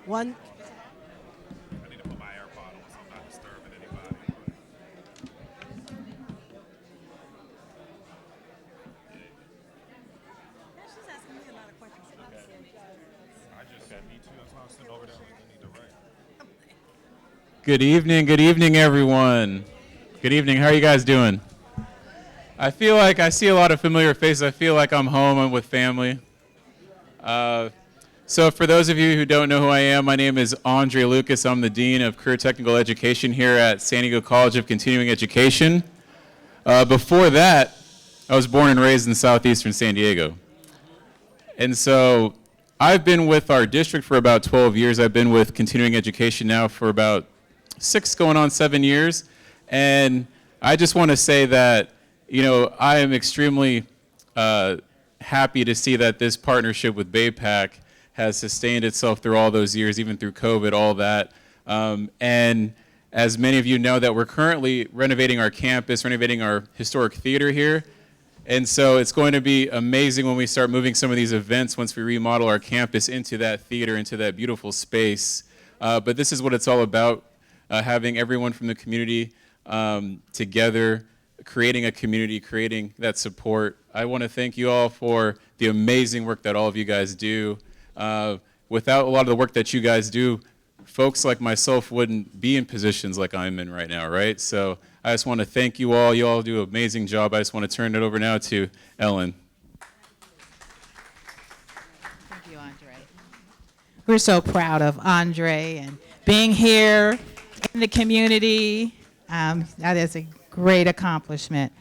One. I need to put my AirPod on so I'm not disturbing anybody. She's asking me a lot of questions. I just said me too. That's why I'm sitting over there like I need to write. Good evening, everyone. Good evening. How are you guys doing? I feel like I see a lot of familiar faces. I feel like I'm home. I'm with family. So for those of you who don't know who I am, my name is Andre Lucas. I'm the Dean of Career Technical Education here at San Diego College of Continuing Education. Before that, I was born and raised in southeastern San Diego. And so I've been with our district for about 12 years. I've been with continuing education now for about 6 going on 7 years. And I just want to say that, I am extremely happy to see that this partnership with BayPAC has sustained itself through all those years, even through COVID, all that. And as many of you know, that we're currently renovating our campus, renovating our historic theater here. And so it's going to be amazing when we start moving some of these events once we remodel our campus into that theater, into that beautiful space. But this is what it's all about, having everyone from the community together, creating a community, creating that support. I want to thank you all for the amazing work that all of you guys do. Without a lot of the work that you guys do, folks like myself wouldn't be in positions like I'm in right now, right? So I just want to thank you all. You all do an amazing job. I just want to turn it over now to Ellen. Thank you, Andre. We're so proud of Andre and being here in the community. That is a great accomplishment.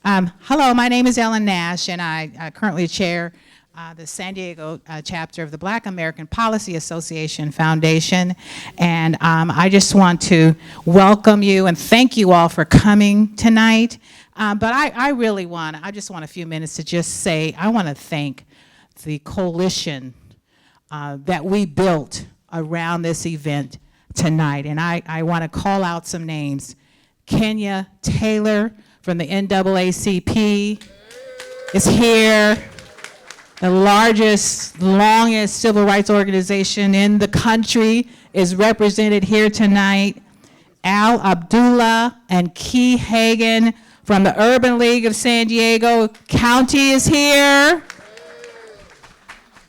Hello, my name is Ellen Nash, and I currently chair the San Diego chapter of the Black American Policy Association Foundation. And I just want to welcome you and thank you all for coming tonight. But I just want a few minutes to just say, I want to thank the coalition that we built around this event tonight. And I want to call out some names. Kenya Taylor from the NAACP is here. The largest, longest civil rights organization in the country is represented here tonight. Al Abdullah and Key Hagan from the Urban League of San Diego County is here.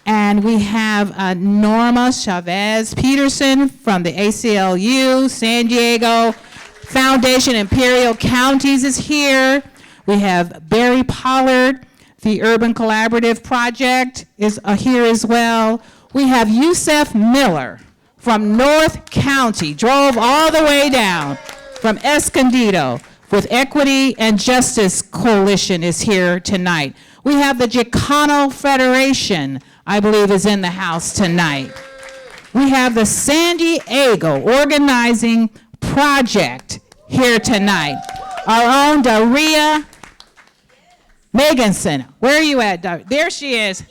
And we have Norma Chavez Peterson from the ACLU, San Diego Foundation Imperial Counties is here. We have Barry Pollard. The Urban Collaborative Project is here as well. We have Yusef Miller from North County, drove all the way down from Escondido with Equity and Justice Coalition is here tonight. We have the Chicano Federation, I believe, is in the house tonight. We have the San Diego Organizing Project here tonight. Our own Daria Meganson, where are you at? There she is.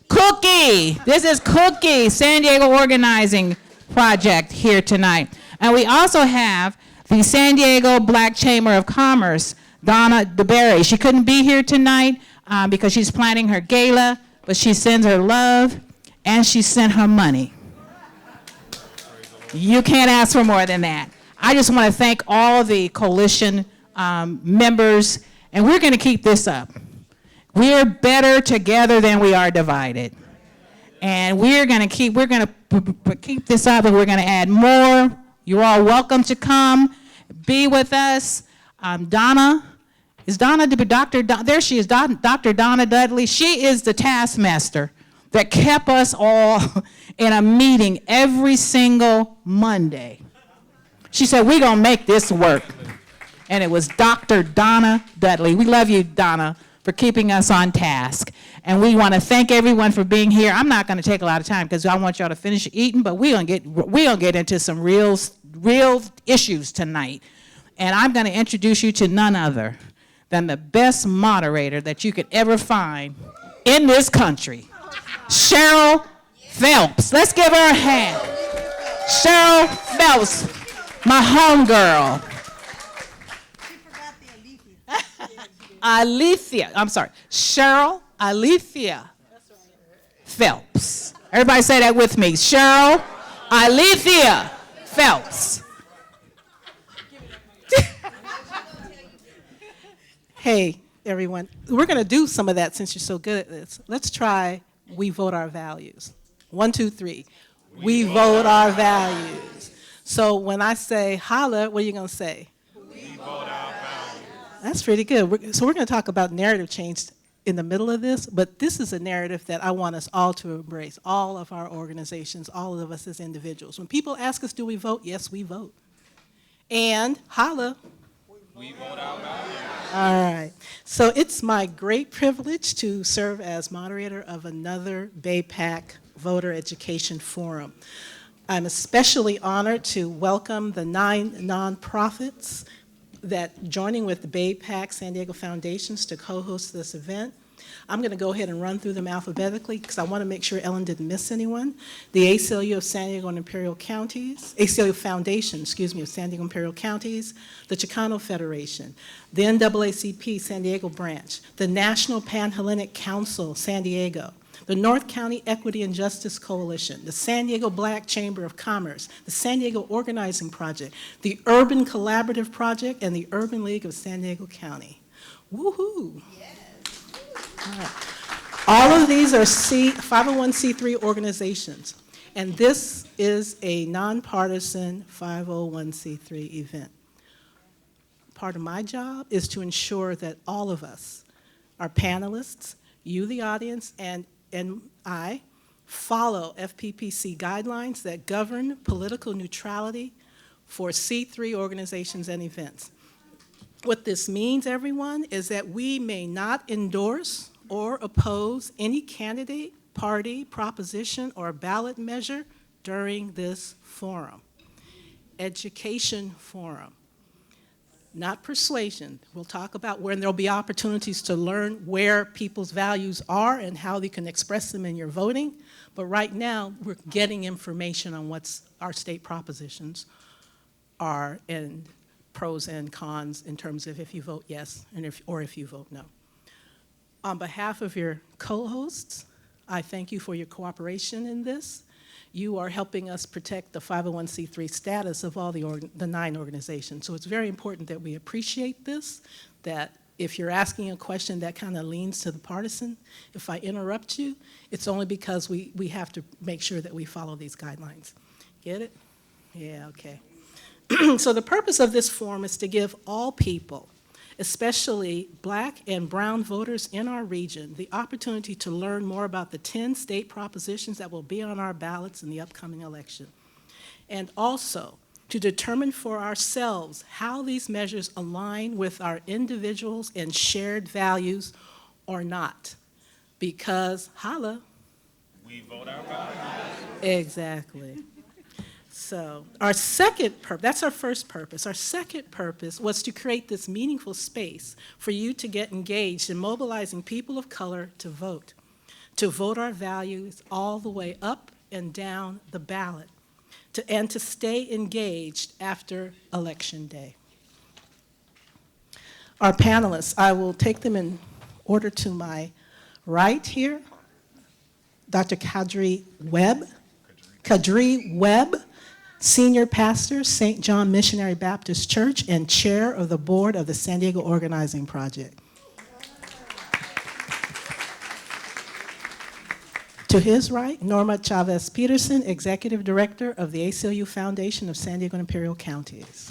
Cookie. This is Cookie, San Diego Organizing Project here tonight. And we also have the San Diego Black Chamber of Commerce, Donna DeBerry. She couldn't be here tonight because she's planning her gala, but she sends her love and she sent her money. You can't ask for more than that. I just want to thank all the coalition members, and we're going to keep this up. We're better together than we are divided. And we're going to keep this up, and we're going to add more. You're all welcome to come, be with us. Donna, is Donna, there she is, Dr. Donna Dudley. She is the taskmaster that kept us all in a meeting every single Monday. She said, we're going to make this work. And it was Dr. Donna Dudley. We love you, Donna, for keeping us on task. And we want to thank everyone for being here. I'm not going to take a lot of time because I want y'all to finish eating, but we're going to get into some real issues tonight. And I'm going to introduce you to none other than the best moderator that you could ever find in this country, Cheryl Phelps. Let's give her a hand. Cheryl Phelps, my homegirl. Cheryl Alethea Phelps. Everybody say that with me. Cheryl Alethea Phelps. Hey, everyone. We're going to do some of that since you're so good at this. Let's try We Vote Our Values. 1, 2, 3. We vote our values. So when I say holla, what are you going to say? We vote our values. That's pretty good. So we're going to talk about narrative change in the middle of this, but this is a narrative that I want us all to embrace, all of our organizations, all of us as individuals. When people ask us, do we vote? Yes, we vote. And holla. We vote our values. All right. So it's my great privilege to serve as moderator of another BayPAC Voter Education Forum. I'm especially honored to welcome the 9 nonprofits that joining with the BayPAC San Diego Foundations to co-host this event. I'm going to go ahead and run through them alphabetically because I want to make sure Ellen didn't miss anyone. The ACLU of San Diego and Imperial Counties, ACLU Foundation, of San Diego Imperial Counties, the Chicano Federation, the NAACP San Diego branch, the National Pan-Hellenic Council, San Diego, the North County Equity and Justice Coalition, the San Diego Black Chamber of Commerce, the San Diego Organizing Project, the Urban Collaborative Project, and the Urban League of San Diego County. Woohoo! All right. All of these are 501c3 organizations, and this is a nonpartisan 501c3 event. Part of my job is to ensure that all of us, our panelists, you, the audience, and I follow FPPC guidelines that govern political neutrality for C3 organizations and events. What this means, everyone, is that we may not endorse or oppose any candidate, party, proposition, or ballot measure during this forum. Education forum. Not persuasion. We'll talk about when there'll be opportunities to learn where people's values are and how they can express them in your voting. But right now, we're getting information on what our state propositions are and pros and cons in terms of if you vote yes and if you vote no. On behalf of your co-hosts, I thank you for your cooperation in this. You are helping us protect the 501c3 status of all the 9 organizations. So it's very important that we appreciate this, that if you're asking a question that kind of leans to the partisan, if I interrupt you, it's only because we have to make sure that we follow these guidelines. Get it? Yeah, okay. So the purpose of this forum is to give all people, especially Black and brown voters in our region, the opportunity to learn more about the 10 state propositions that will be on our ballots in the upcoming election. And also to determine for ourselves how these measures align with our individuals and shared values or not. Because, holla. We vote our values. Exactly. So our second purpose, that's our first purpose. Our second purpose was to create this meaningful space for you to get engaged in mobilizing people of color to vote our values all the way up and down the ballot, and to stay engaged after Election Day. Our panelists, I will take them in order to my right here. Dr. Kadri Webb, Senior Pastor, St. John Missionary Baptist Church, and Chair of the Board of the San Diego Organizing Project. To his right, Norma Chavez Peterson, Executive Director of the ACLU Foundation of San Diego and Imperial Counties.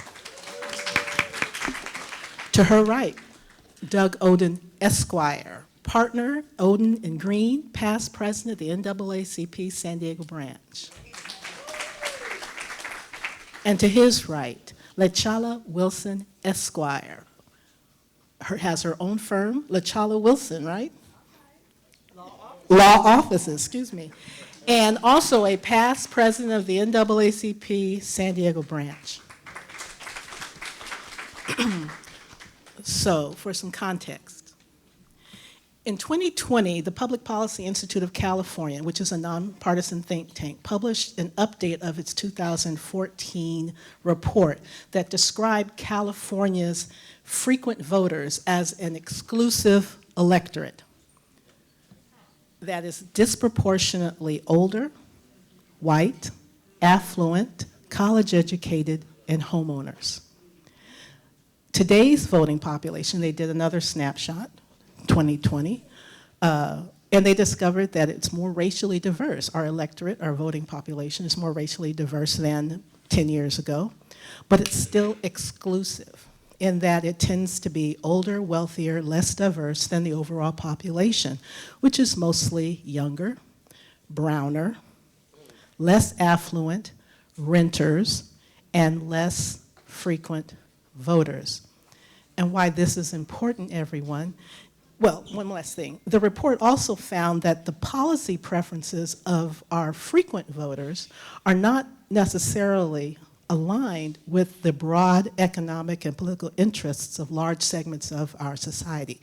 To her right, Doug Oden, Esquire, Partner, Oden and Green, Past President of the NAACP San Diego Branch. And to his right, Lechala Wilson Esquire. Has her own firm, Lechala Wilson, right? Law offices, excuse me. And also a past president of the NAACP San Diego branch. So, for some context. In 2020, the Public Policy Institute of California, which is a nonpartisan think tank, published an update of its 2014 report that described California's frequent voters as an exclusive electorate that is disproportionately older, white, affluent, college-educated, and homeowners. Today's voting population, they did another snapshot, 2020, and they discovered that it's more racially diverse. Our electorate, our voting population is more racially diverse than 10 years ago, but it's still exclusive in that it tends to be older, wealthier, less diverse than the overall population, which is mostly younger, browner, less affluent, renters, and less frequent voters. And why this is important, everyone, well, one last thing. The report also found that the policy preferences of our frequent voters are not necessarily aligned with the broad economic and political interests of large segments of our society,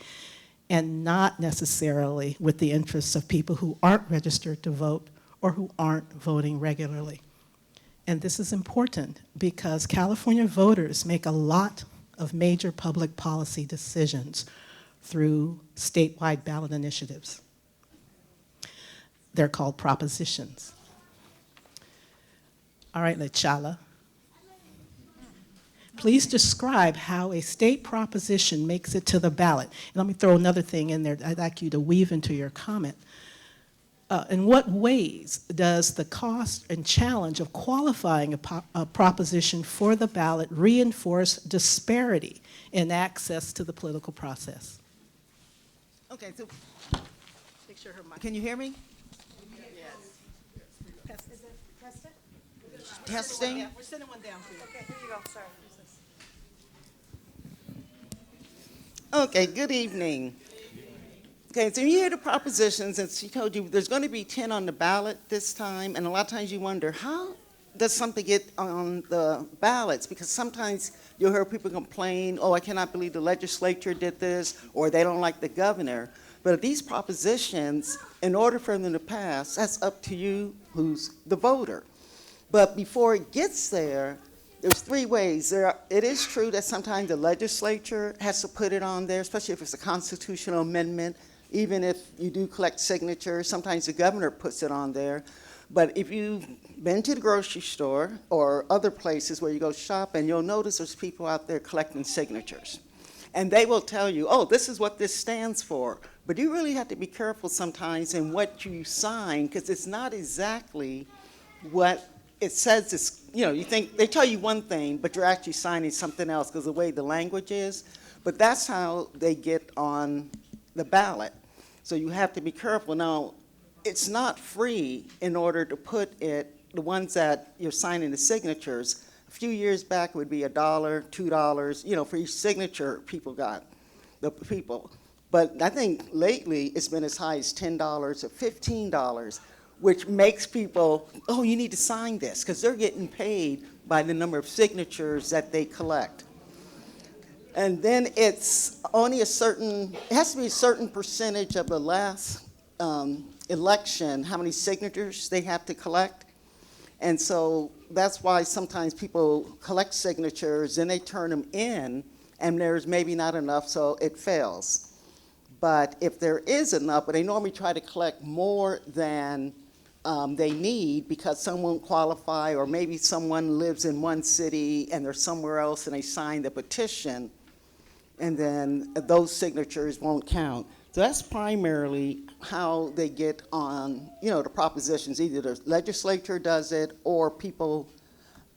and not necessarily with the interests of people who aren't registered to vote or who aren't voting regularly. And this is important because California voters make a lot of major public policy decisions through statewide ballot initiatives. They're called propositions. All right, Lechala. Please describe how a state proposition makes it to the ballot. And let me throw another thing in there I'd like you to weave into your comment. In what ways does the cost and challenge of qualifying a proposition for the ballot reinforce disparity in access to the political process? Okay, so can you hear me? Yes. Testing? We're sending one down for you. Okay, here you go, sir. Okay, good evening. Okay, so you hear the propositions, and she told you there's going to be 10 on the ballot this time, and a lot of times you wonder, how does something get on the ballots? Because sometimes you'll hear people complain, oh, I cannot believe the legislature did this, or they don't like the governor. But these propositions, in order for them to pass, that's up to you, who's the voter. But before it gets there, there's three ways. It is true that sometimes the legislature has to put it on there, especially if it's a constitutional amendment. Even if you do collect signatures, sometimes the governor puts it on there. But if you've been to the grocery store or other places where you go shopping, you'll notice there's people out there collecting signatures. And they will tell you, oh, this is what this stands for. But you really have to be careful sometimes in what you sign, because it's not exactly what it says. It's, you think they tell you one thing, but you're actually signing something else because of the way the language is. But that's how they get on the ballot. So you have to be careful. Now, it's not free in order to put it, the ones that you're signing the signatures. A few years back, it would be $1, $2, for each signature people got, the people. But I think lately it's been as high as $10 or $15, which makes people, oh, you need to sign this, because they're getting paid by the number of signatures that they collect. And then it's only it has to be a certain percentage of the last election, how many signatures they have to collect. And so that's why sometimes people collect signatures, and they turn them in, and there's maybe not enough, so it fails. But if there is enough, but they normally try to collect more than they need because some won't qualify, or maybe someone lives in one city and they're somewhere else and they sign the petition, and then those signatures won't count. So that's primarily how they get on, the propositions. Either the legislature does it, or people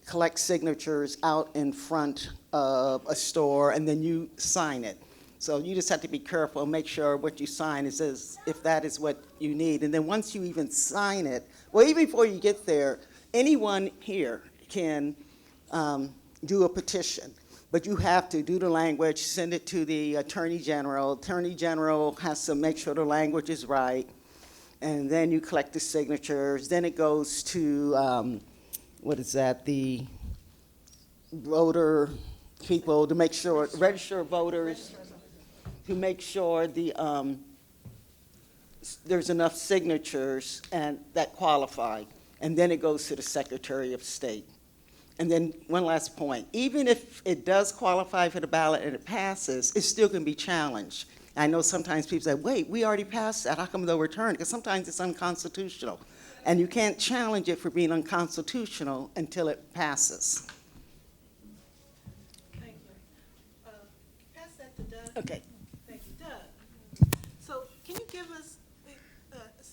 collect signatures out in front of a store, and then you sign it. So you just have to be careful and make sure what you sign is if that is what you need. And then once you even sign it, well, even before you get there, anyone here can do a petition. But you have to do the language, send it to the Attorney General. Attorney General has to make sure the language is right. And then you collect the signatures. Then it goes to, the voter people to make sure, register voters, to make sure there's enough signatures and that qualify. And then it goes to the Secretary of State. And then one last point, even if it does qualify for the ballot and it passes, it still can be challenged. I know sometimes people say, wait, we already passed that, how come they'll return? Because sometimes it's unconstitutional. And you can't challenge it for being unconstitutional until it passes. Thank you. Pass that to Doug. Okay. Thank you, Doug. So can you give us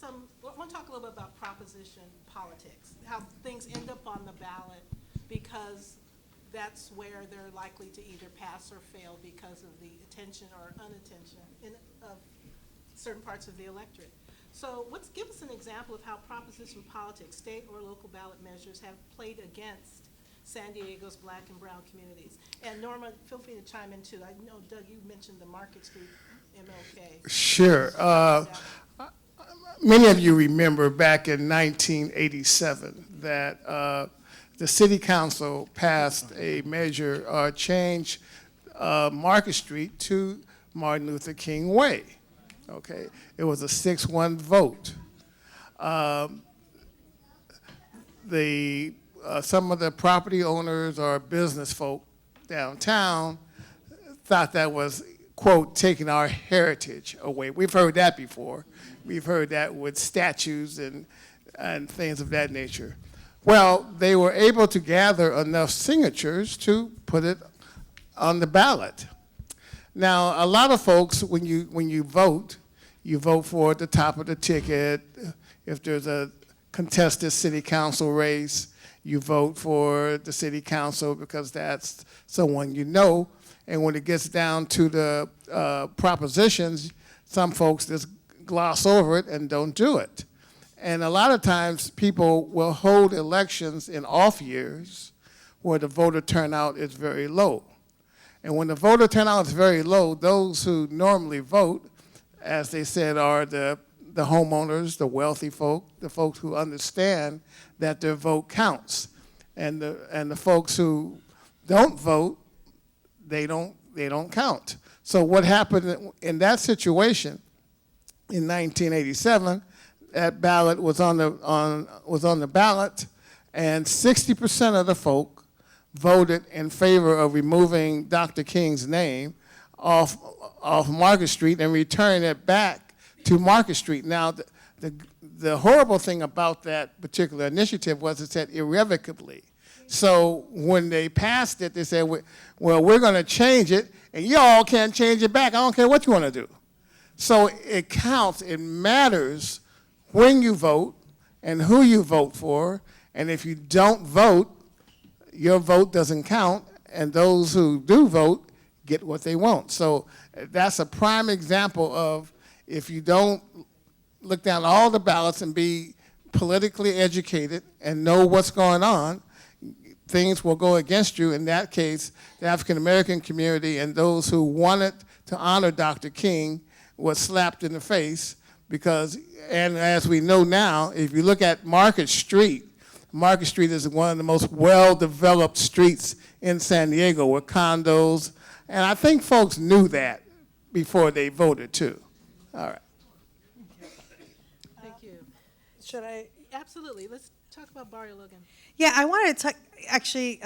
I want to talk a little bit about proposition politics, how things end up on the ballot because that's where they're likely to either pass or fail because of the attention or unattention of certain parts of the electorate. So give us an example of how proposition politics, state or local ballot measures, have played against San Diego's black and brown communities. And Norma, feel free to chime in too. I know, Doug, you mentioned the Market Street MLK. Sure. Many of you remember back in 1987 that the city council passed a measure, changed Market Street to Martin Luther King Way. Okay, it was a 6-1 vote. Some of the property owners or business folk downtown thought that was, quote, taking our heritage away. We've heard that before. We've heard that with statues and things of that nature. Well, they were able to gather enough signatures to put it on the ballot. Now, a lot of folks, when you vote for at the top of the ticket. If there's a contested city council race, you vote for the city council because that's someone you know. And when it gets down to the propositions, some folks just gloss over it and don't do it. And a lot of times people will hold elections in off years where the voter turnout is very low. And when the voter turnout is very low, those who normally vote, as they said, are the homeowners, the wealthy folk, the folks who understand that their vote counts. And the folks who don't vote, they don't count. So what happened in that situation in 1987, that ballot was on the ballot, and 60% of the folk voted in favor of removing Dr. King's name off Market Street and returning it back to Market Street. Now, the horrible thing about that particular initiative was it said irrevocably. So when they passed it, they said, well, we're going to change it, and y'all can't change it back. I don't care what you want to do. So it counts. It matters when you vote and who you vote for. And if you don't vote, your vote doesn't count, and those who do vote get what they want. So that's a prime example of if you don't look down all the ballots and be politically educated and know what's going on, things will go against you. In that case, the African American community and those who wanted to honor Dr. King was slapped in the face because, and as we know now, if you look at Market Street is one of the most well-developed streets in San Diego with condos, and I think folks knew that before they voted too. All right. Thank you. Should I? Absolutely. Let's talk about Barrio Logan. Yeah, I wanted to actually,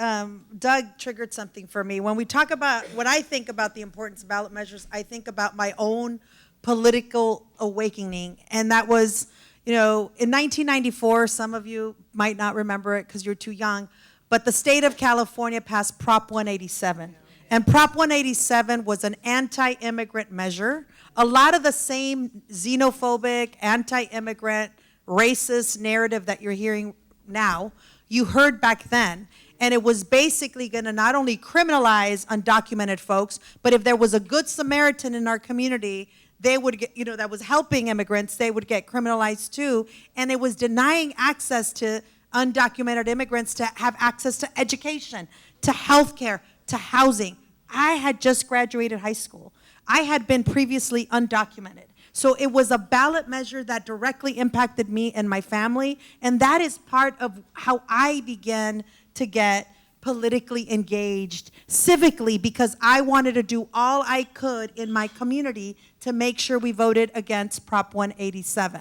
Doug triggered something for me. When I think about the importance of ballot measures, I think about my own political awakening. And that was, in 1994, some of you might not remember it because you're too young, but the state of California passed Prop 187. And Prop 187 was an anti-immigrant measure. A lot of the same xenophobic, anti-immigrant, racist narrative that you're hearing now, you heard back then. And it was basically going to not only criminalize undocumented folks, but if there was a good Samaritan in our community, they would get, that was helping immigrants, they would get criminalized too. And it was denying access to undocumented immigrants to have access to education, to health care, to housing. I had just graduated high school. I had been previously undocumented. So it was a ballot measure that directly impacted me and my family, and that is part of how I began to get politically engaged civically, because I wanted to do all I could in my community to make sure we voted against Prop 187.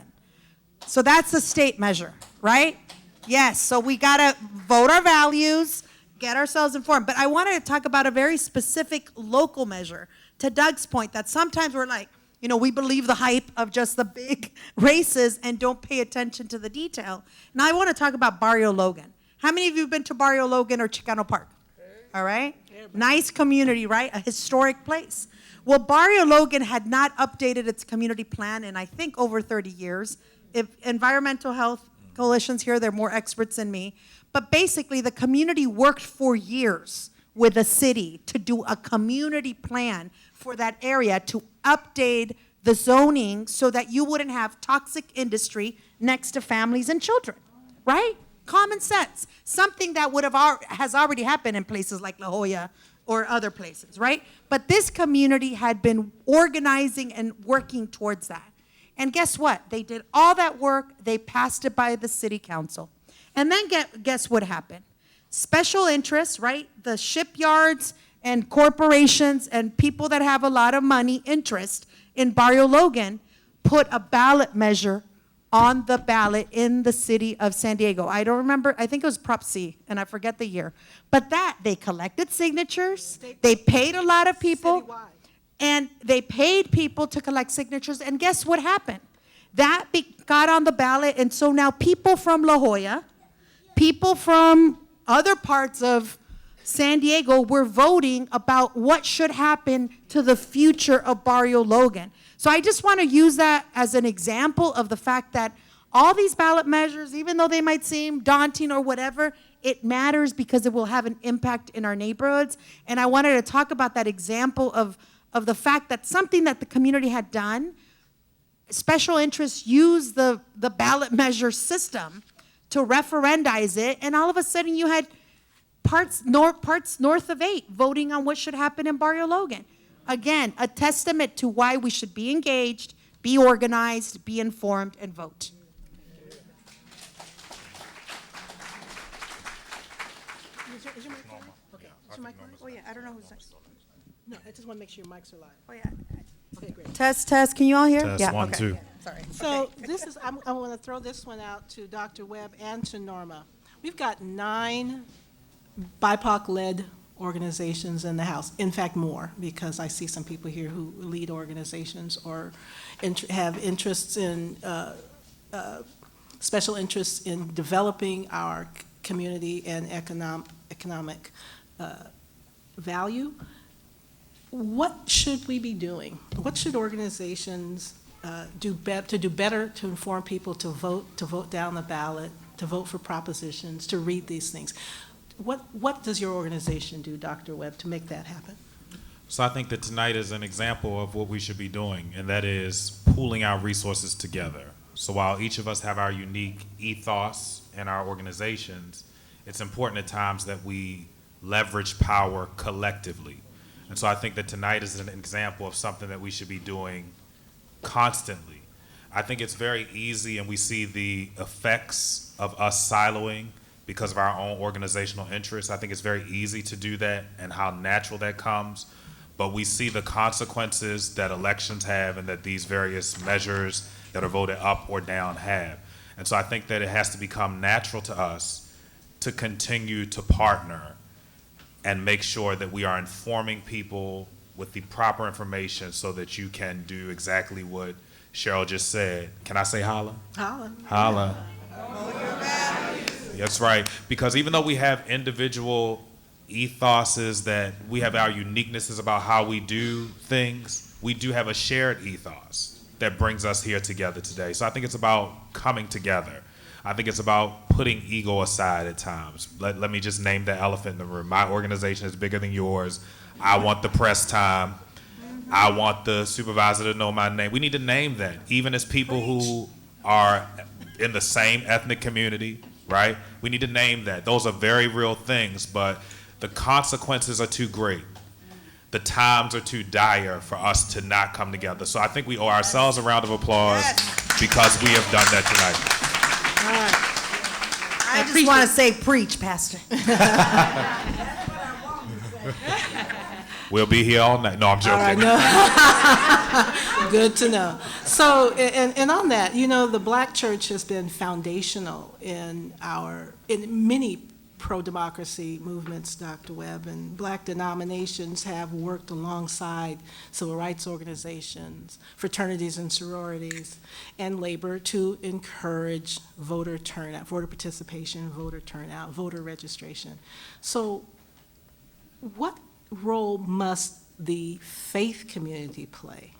So that's a state measure, right? Yes, so we gotta vote our values, get ourselves informed. But I wanted to talk about a very specific local measure, to Doug's point, that sometimes we're like, You know, we believe the hype of just the big races and don't pay attention to the detail. Now, I want to talk about Barrio Logan. How many of you have been to Barrio Logan or Chicano Park? All right? Nice community, right? A historic place. Well, Barrio Logan had not updated its community plan in, I think, over 30 years. If environmental health coalitions here, they're more experts than me. But basically, the community worked for years with the city to do a community plan for that area to update the zoning so that you wouldn't have toxic industry next to families and children, right? Common sense. Something that has already happened in places like La Jolla or other places, right? But this community had been organizing and working towards that. And guess what? They did all that work. They passed it by the city council. And then guess what happened? Special interests, right? The shipyards and corporations and people that have a lot of money interest in Barrio Logan put a ballot measure on the ballot in the city of San Diego. I don't remember, I think it was Prop C, and I forget the year. But they collected signatures, they paid a lot of people, Citywide. and they paid people to collect signatures, and guess what happened? That got on the ballot, and so now people from La Jolla, people from other parts of San Diego were voting about what should happen to the future of Barrio Logan. So I just want to use that as an example of the fact that all these ballot measures, even though they might seem daunting or whatever, it matters because it will have an impact in our neighborhoods. And I wanted to talk about that example of the fact that something that the community had done, special interests used the ballot measure system to referendize it, and all of a sudden you had parts north of 8 voting on what should happen in Barrio Logan. Again, a testament to why we should be engaged, be organized, be informed, and vote. Is your mic on? Okay. Is your mic on? Oh yeah, I don't know who's next. No, I just want to make sure your mics are live. Oh yeah. Okay, great. Test, can you all hear? Test, Yeah, 1, okay. 2. Sorry. So this is, I want to throw this one out to Dr. Webb and to Norma. We've got 9 BIPOC-led organizations in the House. In fact, more, because I see some people here who lead organizations or have interests in, special interests in developing our community and economic value. What should we be doing? What should organizations do better to inform people to vote down the ballot, to vote for propositions, to read these things? What does your organization do, Dr. Webb, to make that happen? So I think that tonight is an example of what we should be doing, and that is pooling our resources together. So while each of us have our unique ethos and our organizations, it's important at times that we leverage power collectively. And so I think that tonight is an example of something that we should be doing constantly. I think it's very easy, and we see the effects of us siloing because of our own organizational interests. I think it's very easy to do that and how natural that comes. But we see the consequences that elections have and that these various measures that are voted up or down have. And so I think that it has to become natural to us to continue to partner and make sure that we are informing people with the proper information so that you can do exactly what Cheryl just said. Can I say holla? Holla. Holla. That's right. Because even though we have individual ethoses that we have our uniquenesses about how we do things, we do have a shared ethos that brings us here together today. So I think it's about coming together. I think it's about putting ego aside at times. Let me just name the elephant in the room. My organization is bigger than yours. I want the press time. I want the supervisor to know my name. We need to name that, even as people who are in the same ethnic community, right? We need to name that. Those are very real things, but the consequences are too great. The times are too dire for us to not come together. So I think we owe ourselves a round of applause because we have done that tonight. I just want to say preach, Pastor. We'll be here all night. No, I'm joking. Good to know. So, and on that, you know, the Black church has been foundational in many pro-democracy movements, Dr. Webb, and black denominations have worked alongside civil rights organizations, fraternities and sororities, and labor to encourage voter turnout, voter participation, voter turnout, voter registration. So what role must the faith community play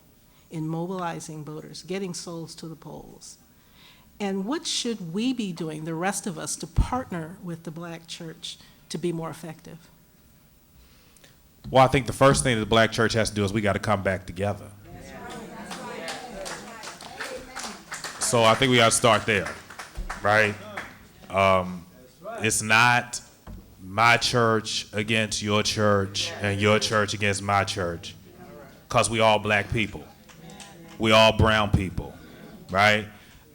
in mobilizing voters, getting souls to the polls? And what should we be doing, the rest of us, to partner with the Black church to be more effective? Well, I think the first thing that the Black church has to do is we got to come back together. So I think we got to start there, right? It's not my church against your church and your church against my church, because we all black people. We all brown people, right?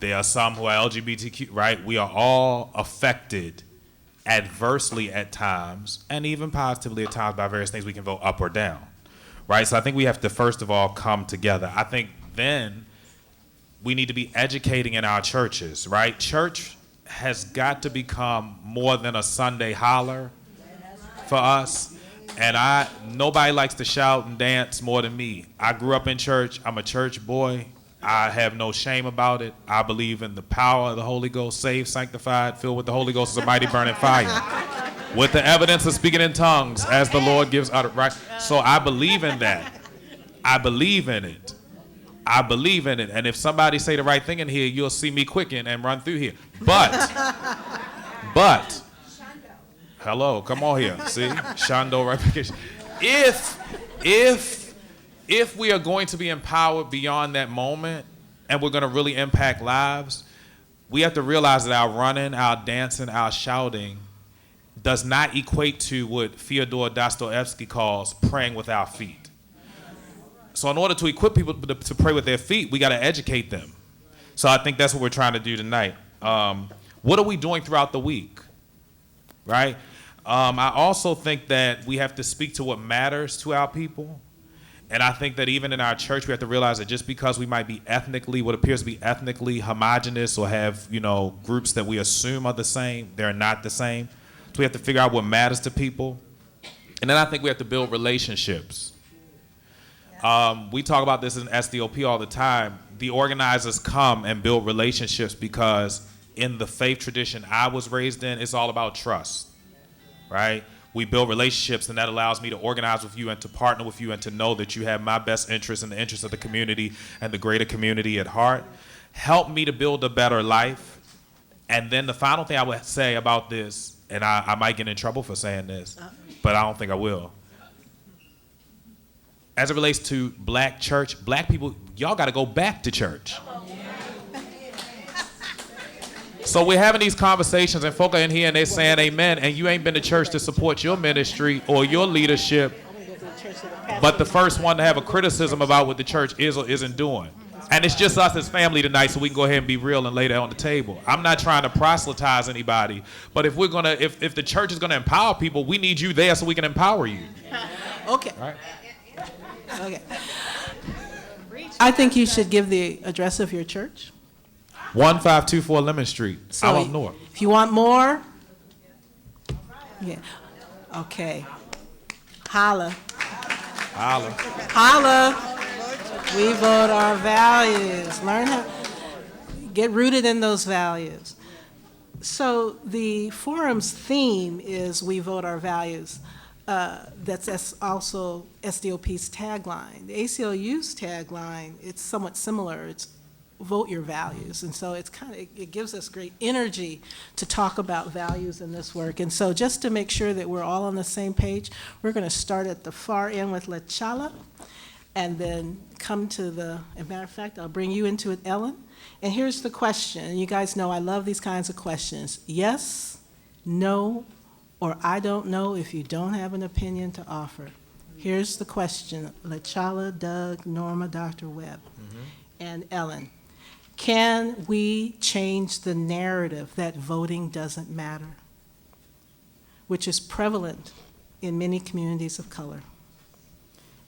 There are some who are LGBTQ, right? We are all affected adversely at times, and even positively at times, by various things. We can vote up or down, right? So I think we have to, first of all, come together. I think then we need to be educating in our churches, right? Church has got to become more than a Sunday holler for us. And nobody likes to shout and dance more than me. I grew up in church. I'm a church boy. I have no shame about it. I believe in the power of the Holy Ghost, saved, sanctified, filled with the Holy Ghost as a mighty burning fire, with the evidence of speaking in tongues as the Lord gives utterance. Right? So I believe in that. I believe in it. I believe in it. And if somebody say the right thing in here, you'll see me quicken and run through here. But, hello, come on here. See, Shondo replication. If we are going to be empowered beyond that moment, and we're going to really impact lives, we have to realize that our running, our dancing, our shouting does not equate to what Fyodor Dostoevsky calls praying with our feet. So in order to equip people to pray with their feet, we got to educate them. So I think that's what we're trying to do tonight. What are we doing throughout the week, right? I also think that we have to speak to what matters to our people. And I think that even in our church, we have to realize that just because we might be ethnically, what appears to be ethnically homogenous, or have, groups that we assume are the same, they're not the same. So we have to figure out what matters to people. And then I think we have to build relationships. We talk about this in SDOP all the time. The organizers come and build relationships because in the faith tradition I was raised in, it's all about trust, right? We build relationships, and that allows me to organize with you and to partner with you and to know that you have my best interests and the interests of the community and the greater community at heart. Help me to build a better life. And then the final thing I would say about this, and I might get in trouble for saying this, but I don't think I will. As it relates to black church, black people, y'all got to go back to church. So we're having these conversations, and folk are in here and they're saying amen, and you ain't been to church to support your ministry or your leadership, but the first one to have a criticism about what the church is or isn't doing. And it's just us as family tonight, so we can go ahead and be real and lay that on the table. I'm not trying to proselytize anybody, but if the church is gonna empower people, we need you there so we can empower you. Okay. Right? Okay. I think you should give the address of your church. 1524 Lemon Street, out up north. If you want more, yeah. Okay. Holla. Holla. Holla. We vote our values. Learn how, get rooted in those values. So the forum's theme is we vote our values. That's also SDOP's tagline. The ACLU's tagline, it's somewhat similar. It's vote your values. And so it gives us great energy to talk about values in this work. And so just to make sure that we're all on the same page, we're going to start at the far end with Lechala, and then come to as a matter of fact, I'll bring you into it, Ellen. And here's the question. And you guys know I love these kinds of questions. Yes, no, or I don't know if you don't have an opinion to offer. Here's the question. Lechala, Doug, Norma, Dr. Webb, and Ellen. Can we change the narrative that voting doesn't matter, which is prevalent in many communities of color?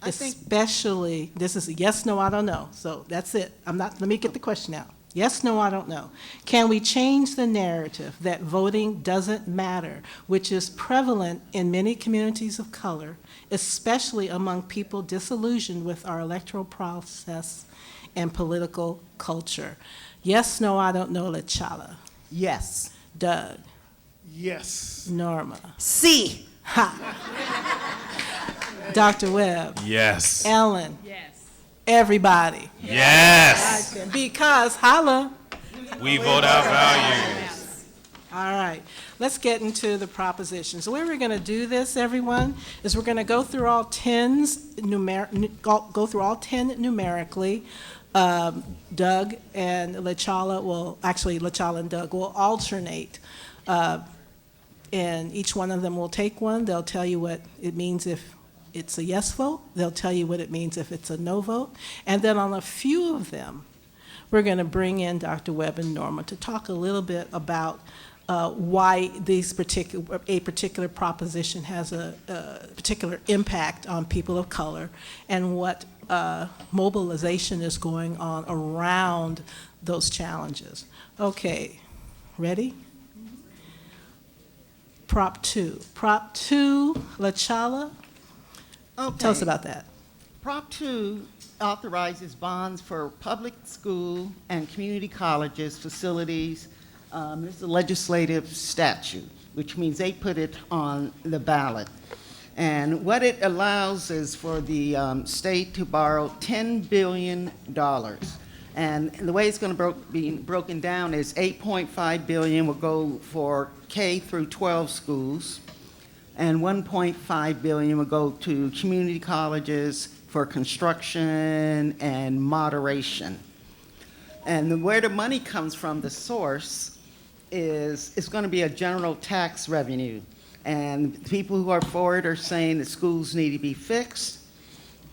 Especially, this is a yes, no, I don't know. So that's it. Let me get the question out. Yes, no, I don't know. Can we change the narrative that voting doesn't matter, which is prevalent in many communities of color, especially among people disillusioned with our electoral process and political culture? Yes, no, I don't know, LaChala. Yes. Doug. Yes. Norma. C. Dr. Webb. Yes. Ellen. Yes. Everybody. Yes. Because, holla. We vote our values. All right, let's get into the propositions. The way we're going to do this, everyone, is we're going to go through all 10s, go through all 10 numerically. Doug and LaChala will, actually LaChala and Doug will alternate. And each one of them will take one. They'll tell you what it means if it's a yes vote. They'll tell you what it means if it's a no vote. And then on a few of them, we're going to bring in Dr. Webb and Norma to talk a little bit about why a particular proposition has a particular impact on people of color and what mobilization is going on around those challenges. Okay, ready? Prop 2. Prop 2, LaChala, Okay. tell us about that. Prop 2 authorizes bonds for public school and community colleges, facilities. This is a legislative statute, which means they put it on the ballot. And what it allows is for the state to borrow $10 billion. And the way it's going to be broken down is $8.5 billion will go for K through 12 schools, and $1.5 billion will go to community colleges for construction and moderation. And where the money comes from, the source, is it's going to be a general tax revenue. And people who are for it are saying that schools need to be fixed.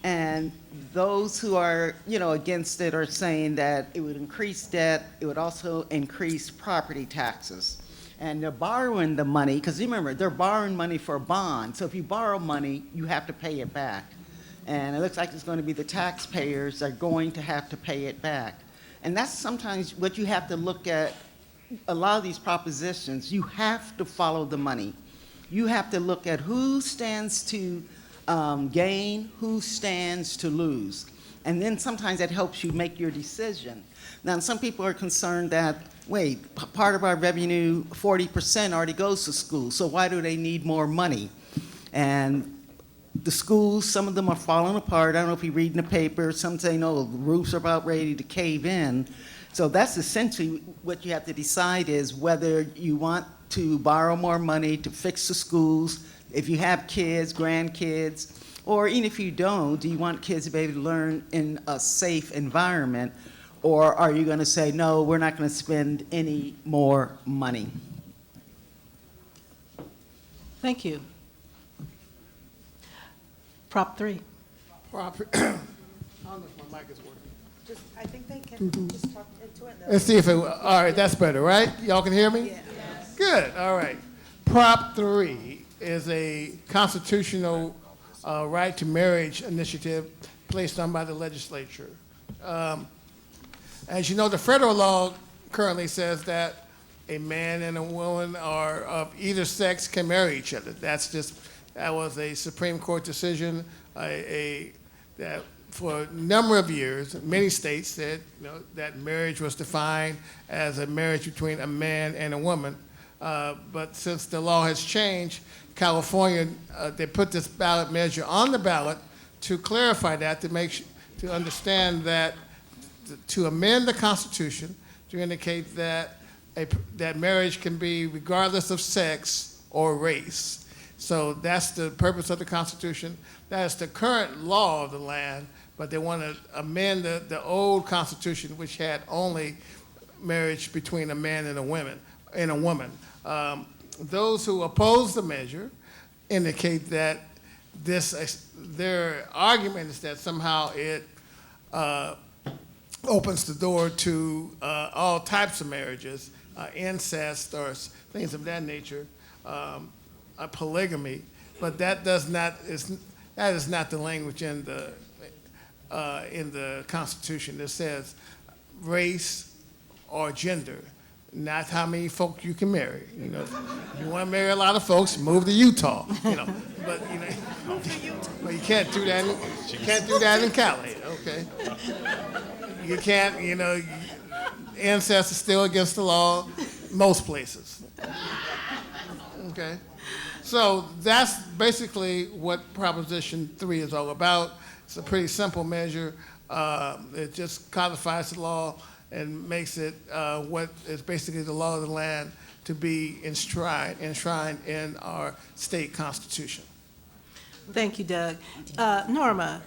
And those who are, against it are saying that it would increase debt, it would also increase property taxes. And they're borrowing the money, because remember, they're borrowing money for a bond. So if you borrow money, you have to pay it back. And it looks like it's going to be the taxpayers that are going to have to pay it back. And that's sometimes what you have to look at. A lot of these propositions, you have to follow the money. You have to look at who stands to gain, who stands to lose. And then sometimes that helps you make your decision. Now, some people are concerned that, wait, part of our revenue, 40% already goes to schools, so why do they need more money? And the schools, some of them are falling apart. I don't know if you read in the paper, some say, no, the roofs are about ready to cave in. So that's essentially what you have to decide is whether you want to borrow more money to fix the schools, if you have kids, grandkids, or even if you don't, do you want kids to be able to learn in a safe environment, or are you going to say, no, we're not going to spend any more money? Thank you. Prop 3. I don't know if my mic is working. I think they can just talk into it. Let's see if it, all right, that's better, right? Y'all can hear me? Yes. Good, all right. Prop 3 is a constitutional right to marriage initiative placed on by the legislature. As you know, the federal law currently says that a man and a woman are of either sex can marry each other. That was a Supreme Court decision that for a number of years, many states said that marriage was defined as a marriage between a man and a woman. But since the law has changed, California, they put this ballot measure on the ballot to clarify that, to understand that, to amend the Constitution to indicate that that marriage can be regardless of sex or race. So that's the purpose of the Constitution. That is the current law of the land, but they want to amend the old Constitution, which had only marriage between a man and a woman. Those who oppose the measure indicate that their argument is that somehow it opens the door to all types of marriages, incest or things of that nature, polygamy, but that is not the language in the Constitution that says race or gender, not how many folk you can marry. You know, if you want to marry a lot of folks, move to Utah. You know, but you know, but you can't do that. You can't do that in Cali. Okay. You can't. You know, incest is still against the law, most places. Okay. So that's basically what Proposition 3 is all about. It's a pretty simple measure. It just codifies the law and makes it what is basically the law of the land to be enshrined in our state constitution. Thank you, Doug. Norma,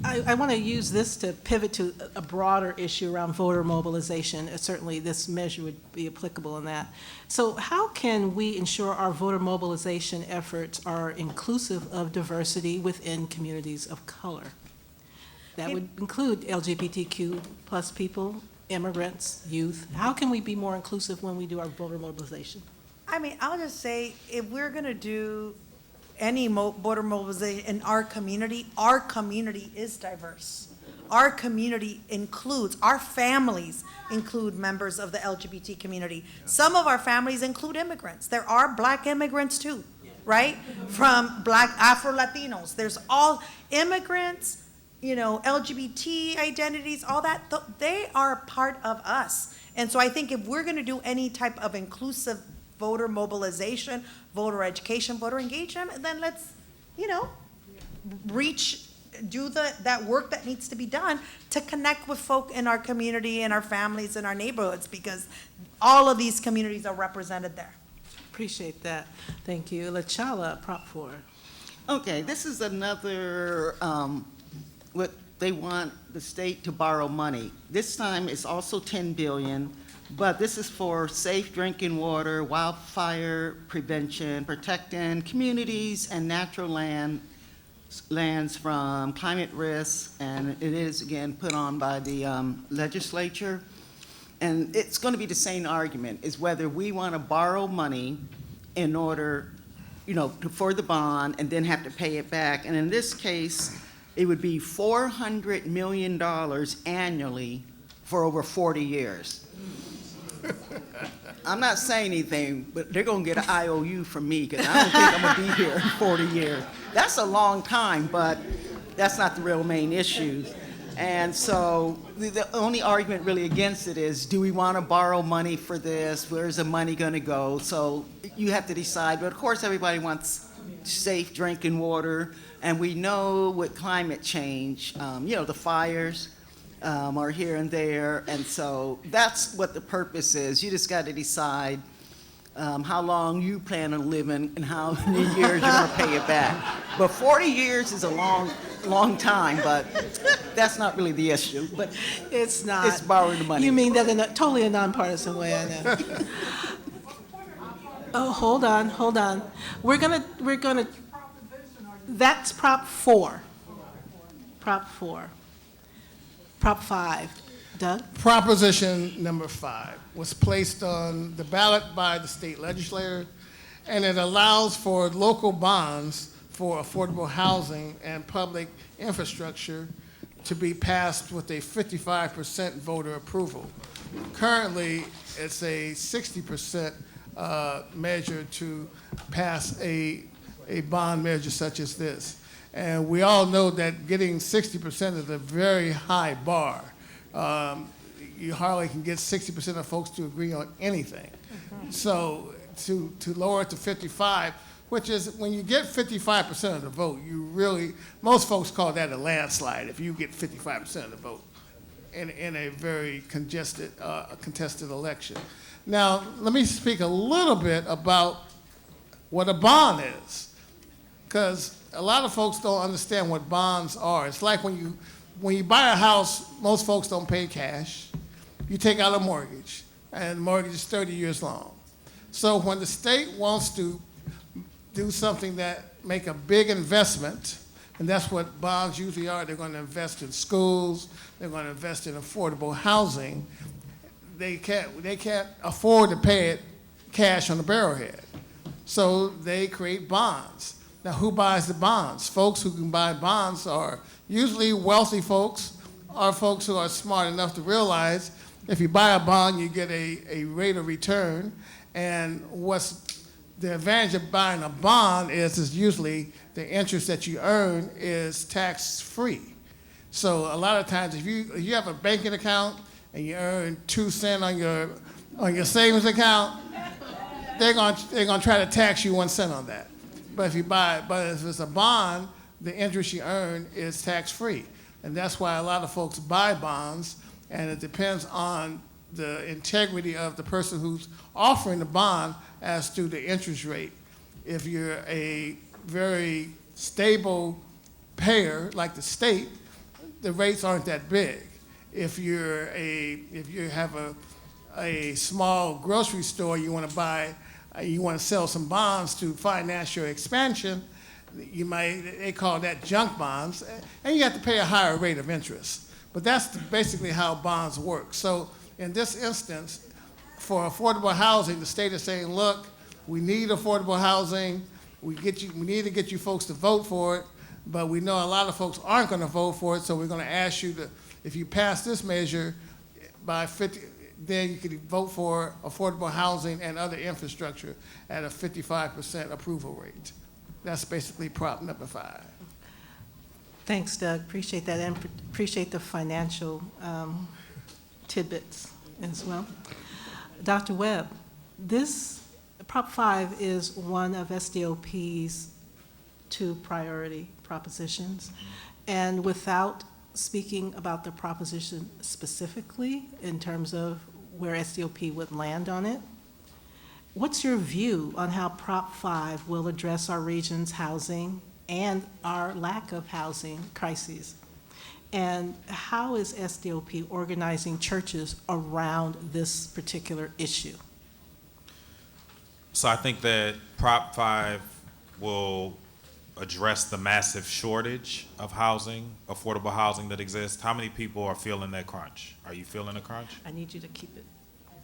I want to use this to pivot to a broader issue around voter mobilization. Certainly, this measure would be applicable in that. So how can we ensure our voter mobilization efforts are inclusive of diversity within communities of color? That would include LGBTQ plus people, immigrants, youth. How can we be more inclusive when we do our voter mobilization? I mean, I'll just say, if we're going to do any voter mobilization in our community is diverse. Our community includes, our families include members of the LGBT community. Some of our families include immigrants. There are Black immigrants too, right? From Black Afro-Latinos. There's all immigrants, you know, LGBT identities, all that, they are a part of us. And so I think if we're going to do any type of inclusive voter mobilization, voter education, voter engagement, then let's, you know, do that work that needs to be done to connect with folk in our community and our families and our neighborhoods, because all of these communities are represented there. Appreciate that. Thank you. LaChala, Prop 4. Okay, this is another, what they want the state to borrow money. This time it's also $10 billion, but this is for safe drinking water, wildfire prevention, protecting communities and natural lands from climate risks, and it is again put on by the legislature. And it's going to be the same argument, is whether we want to borrow money in order, you know, for the bond and then have to pay it back. And in this case, it would be $400 million annually for over 40 years. I'm not saying anything, but they're going to get an IOU from me, because I don't think I'm going to be here 40 years. That's a long time, but that's not the real main issue. And so the only argument really against it is, do we want to borrow money for this? Where's the money going to go? So you have to decide. But of course, everybody wants safe drinking water. And we know with climate change, you know, the fires are here and there. And so that's what the purpose is. You just got to decide how long you plan on living and how many years you're going to pay it back. But 40 years is a long time, but that's not really the issue. But It's not. it's borrowing the money. You mean that in a totally a nonpartisan way, I know. Oh, hold on. We're gonna, that's Prop 4. Prop 4. Prop 5. Doug? Proposition number 5 was placed on the ballot by the state legislature, and it allows for local bonds for affordable housing and public infrastructure to be passed with a 55% voter approval. Currently, it's a 60% measure to pass a bond measure such as this. And we all know that getting 60% is a very high bar. You hardly can get 60% of folks to agree on anything. So to lower it to 55, which is when you get 55% of the vote, most folks call that a landslide if you get 55% of the vote in a very contested election. Now, let me speak a little bit about what a bond is, because a lot of folks don't understand what bonds are. It's like when you buy a house, most folks don't pay cash. You take out a mortgage, and the mortgage is 30 years long. So when the state wants to do something that make a big investment, and that's what bonds usually are, they're going to invest in schools, they're going to invest in affordable housing. They can't afford to pay it cash on the barrelhead. So they create bonds. Now, who buys the bonds? Folks who can buy bonds are usually wealthy folks are folks who are smart enough to realize if you buy a bond, you get a rate of return. And what's the advantage of buying a bond is usually the interest that you earn is tax-free. So a lot of times, if you have a banking account and you earn 2 cents on your savings account, they're gonna try to tax you 1 cent on that. But if it's a bond, the interest you earn is tax-free. And that's why a lot of folks buy bonds, and it depends on the integrity of the person who's offering the bond as to the interest rate. If you're a very stable payer, like the state, the rates aren't that big. If you have a small grocery store, you want to sell some bonds to finance your expansion, they call that junk bonds, and you have to pay a higher rate of interest. But that's basically how bonds work. So in this instance, for affordable housing, the state is saying, look, we need affordable housing. We need to get you folks to vote for it, but we know a lot of folks aren't going to vote for it, so we're going to ask you to, if you pass this measure by 50, then you could vote for affordable housing and other infrastructure at a 55% approval rate. That's basically Prop number 5. Thanks, Doug. Appreciate that, and appreciate the financial tidbits as well. Dr. Webb, this Prop 5 is one of SDOP's 2 priority propositions, and without speaking about the proposition specifically in terms of where SDOP would land on it, what's your view on how Prop 5 will address our region's housing and our lack of housing crises? And how is SDOP organizing churches around this particular issue? So I think that Prop 5 will address the massive shortage of housing, affordable housing that exists. How many people are feeling that crunch? Are you feeling a crunch? I need you to keep it,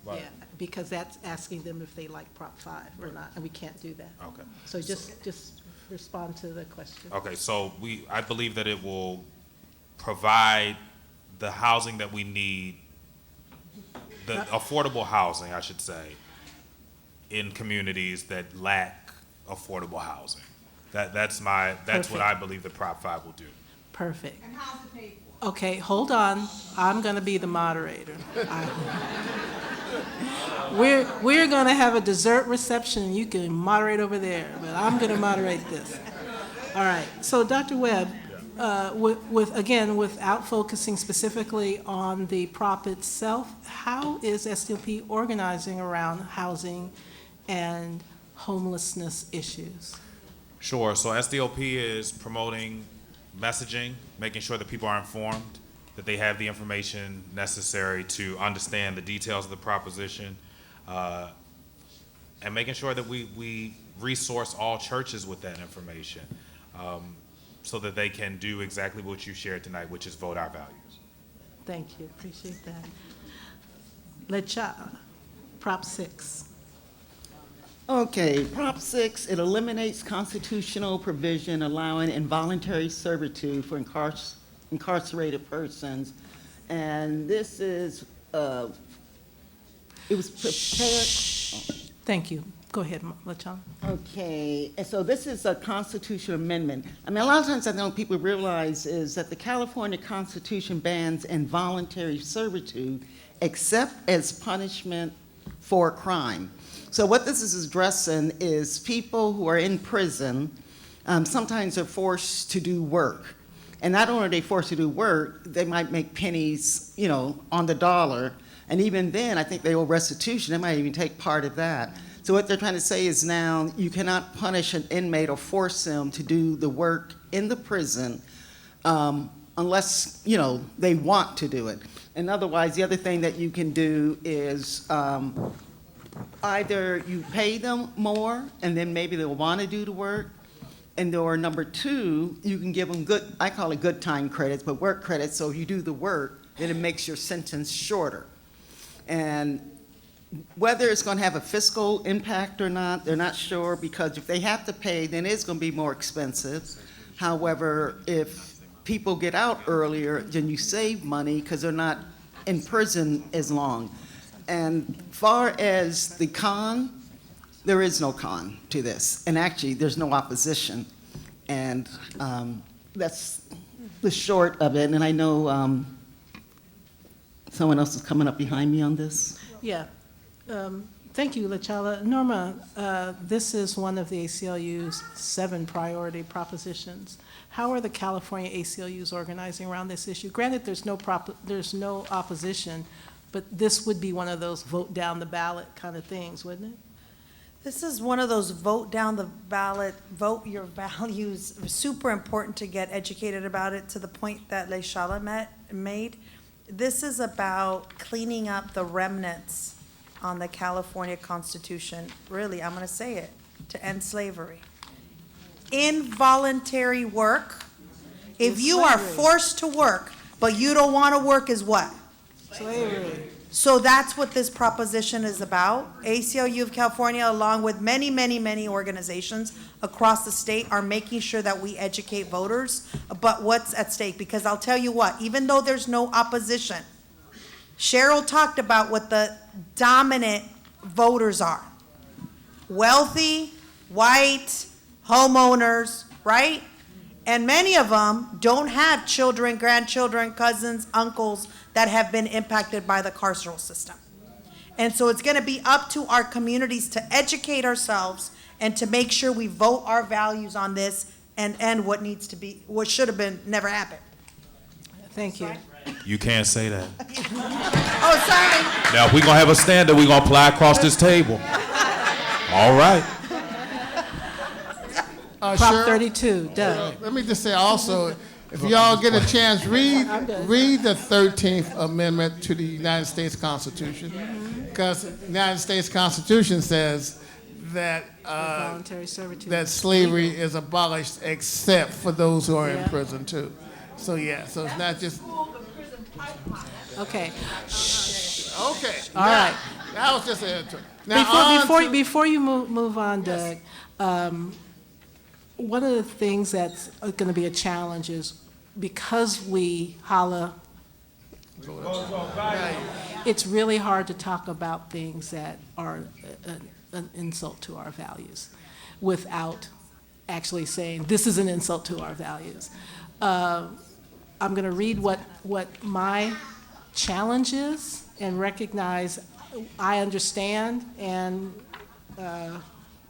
Right. yeah, because that's asking them if they like Prop 5 or not, and we can't do that. Okay. So just respond to the question. Okay, so I believe that it will provide the housing that we need, the affordable housing, I should say, in communities that lack affordable housing. That's what I believe the Prop 5 will do. Perfect. And how's it paid for? Okay, hold on. I'm going to be the moderator. We're going to have a dessert reception, and you can moderate over there, but I'm going to moderate this. All right. So, Dr. Webb, without focusing specifically on the prop itself, how is SDOP organizing around housing and homelessness issues? Sure. So SDOP is promoting messaging, making sure that people are informed, that they have the information necessary to understand the details of the proposition, and making sure that we resource all churches with that information, so that they can do exactly what you shared tonight, which is vote our values. Thank you. Appreciate that. Lecha, Prop 6. Okay, Prop 6, it eliminates constitutional provision allowing involuntary servitude for incarcerated persons. And this is, it was prepared. Thank you. Go ahead, Lecha. Okay, and so this is a constitutional amendment. I mean, a lot of times I don't people realize is that the California Constitution bans involuntary servitude except as punishment for a crime. So what this is addressing is people who are in prison, sometimes are forced to do work. And not only are they forced to do work, they might make pennies, on the dollar. And even then, I think they owe restitution. They might even take part of that. So what they're trying to say is now you cannot punish an inmate or force them to do the work in the prison unless, they want to do it. And otherwise, the other thing that you can do is either you pay them more and then maybe they'll want to do the work, or number 2, you can give them I call it good time credits, but work credits. So if you do the work, then it makes your sentence shorter. And whether it's going to have a fiscal impact or not, they're not sure, because if they have to pay, then it's going to be more expensive. However, if people get out earlier, then you save money because they're not in prison as long. And far as the con, there is no con to this. And actually, there's no opposition. And that's the short of it. And I know someone else is coming up behind me on this. Yeah. Thank you, LaChala. Norma, this is one of the ACLU's 7 priority propositions. How are the California ACLUs organizing around this issue? Granted, there's no opposition, but this would be one of those vote down the ballot kind of things, wouldn't it? This is one of those vote down the ballot, vote your values. Super important to get educated about it, to the point that LaChala made. This is about cleaning up the remnants on the California Constitution. Really, I'm going to say it, to end slavery. Involuntary work. If It's you are slavery. forced to work, but you don't want to work, is what? Slavery. So that's what this proposition is about. ACLU of California, along with many, many, many organizations across the state, are making sure that we educate voters about what's at stake. Because I'll tell you what, even though there's no opposition, Cheryl talked about what the dominant voters are. Wealthy, white, homeowners, right? And many of them don't have children, grandchildren, cousins, uncles that have been impacted by the carceral system. And so it's going to be up to our communities to educate ourselves and to make sure we vote our values on this and end what needs to be, what should have been, never happened. Thank you. You can't say that. Oh, sorry. Now, if we're going to have a standard, we're going to apply across this table. All right. Prop Cheryl, 32, Doug. let me just say also, if y'all get a chance, read the 13th Amendment to the United States Constitution, because the United States Constitution says that Voluntary servitude. that slavery is abolished except for those who are in Yeah. prison too. So yeah, so it's not just Okay. okay. All right. That was just a now Before you move on, Doug, one of the things that's going to be a challenge is because we holla, it's really hard to talk about things that are an insult to our values without actually saying this is an insult to our values. I'm going to read what my challenge is and recognize I understand, and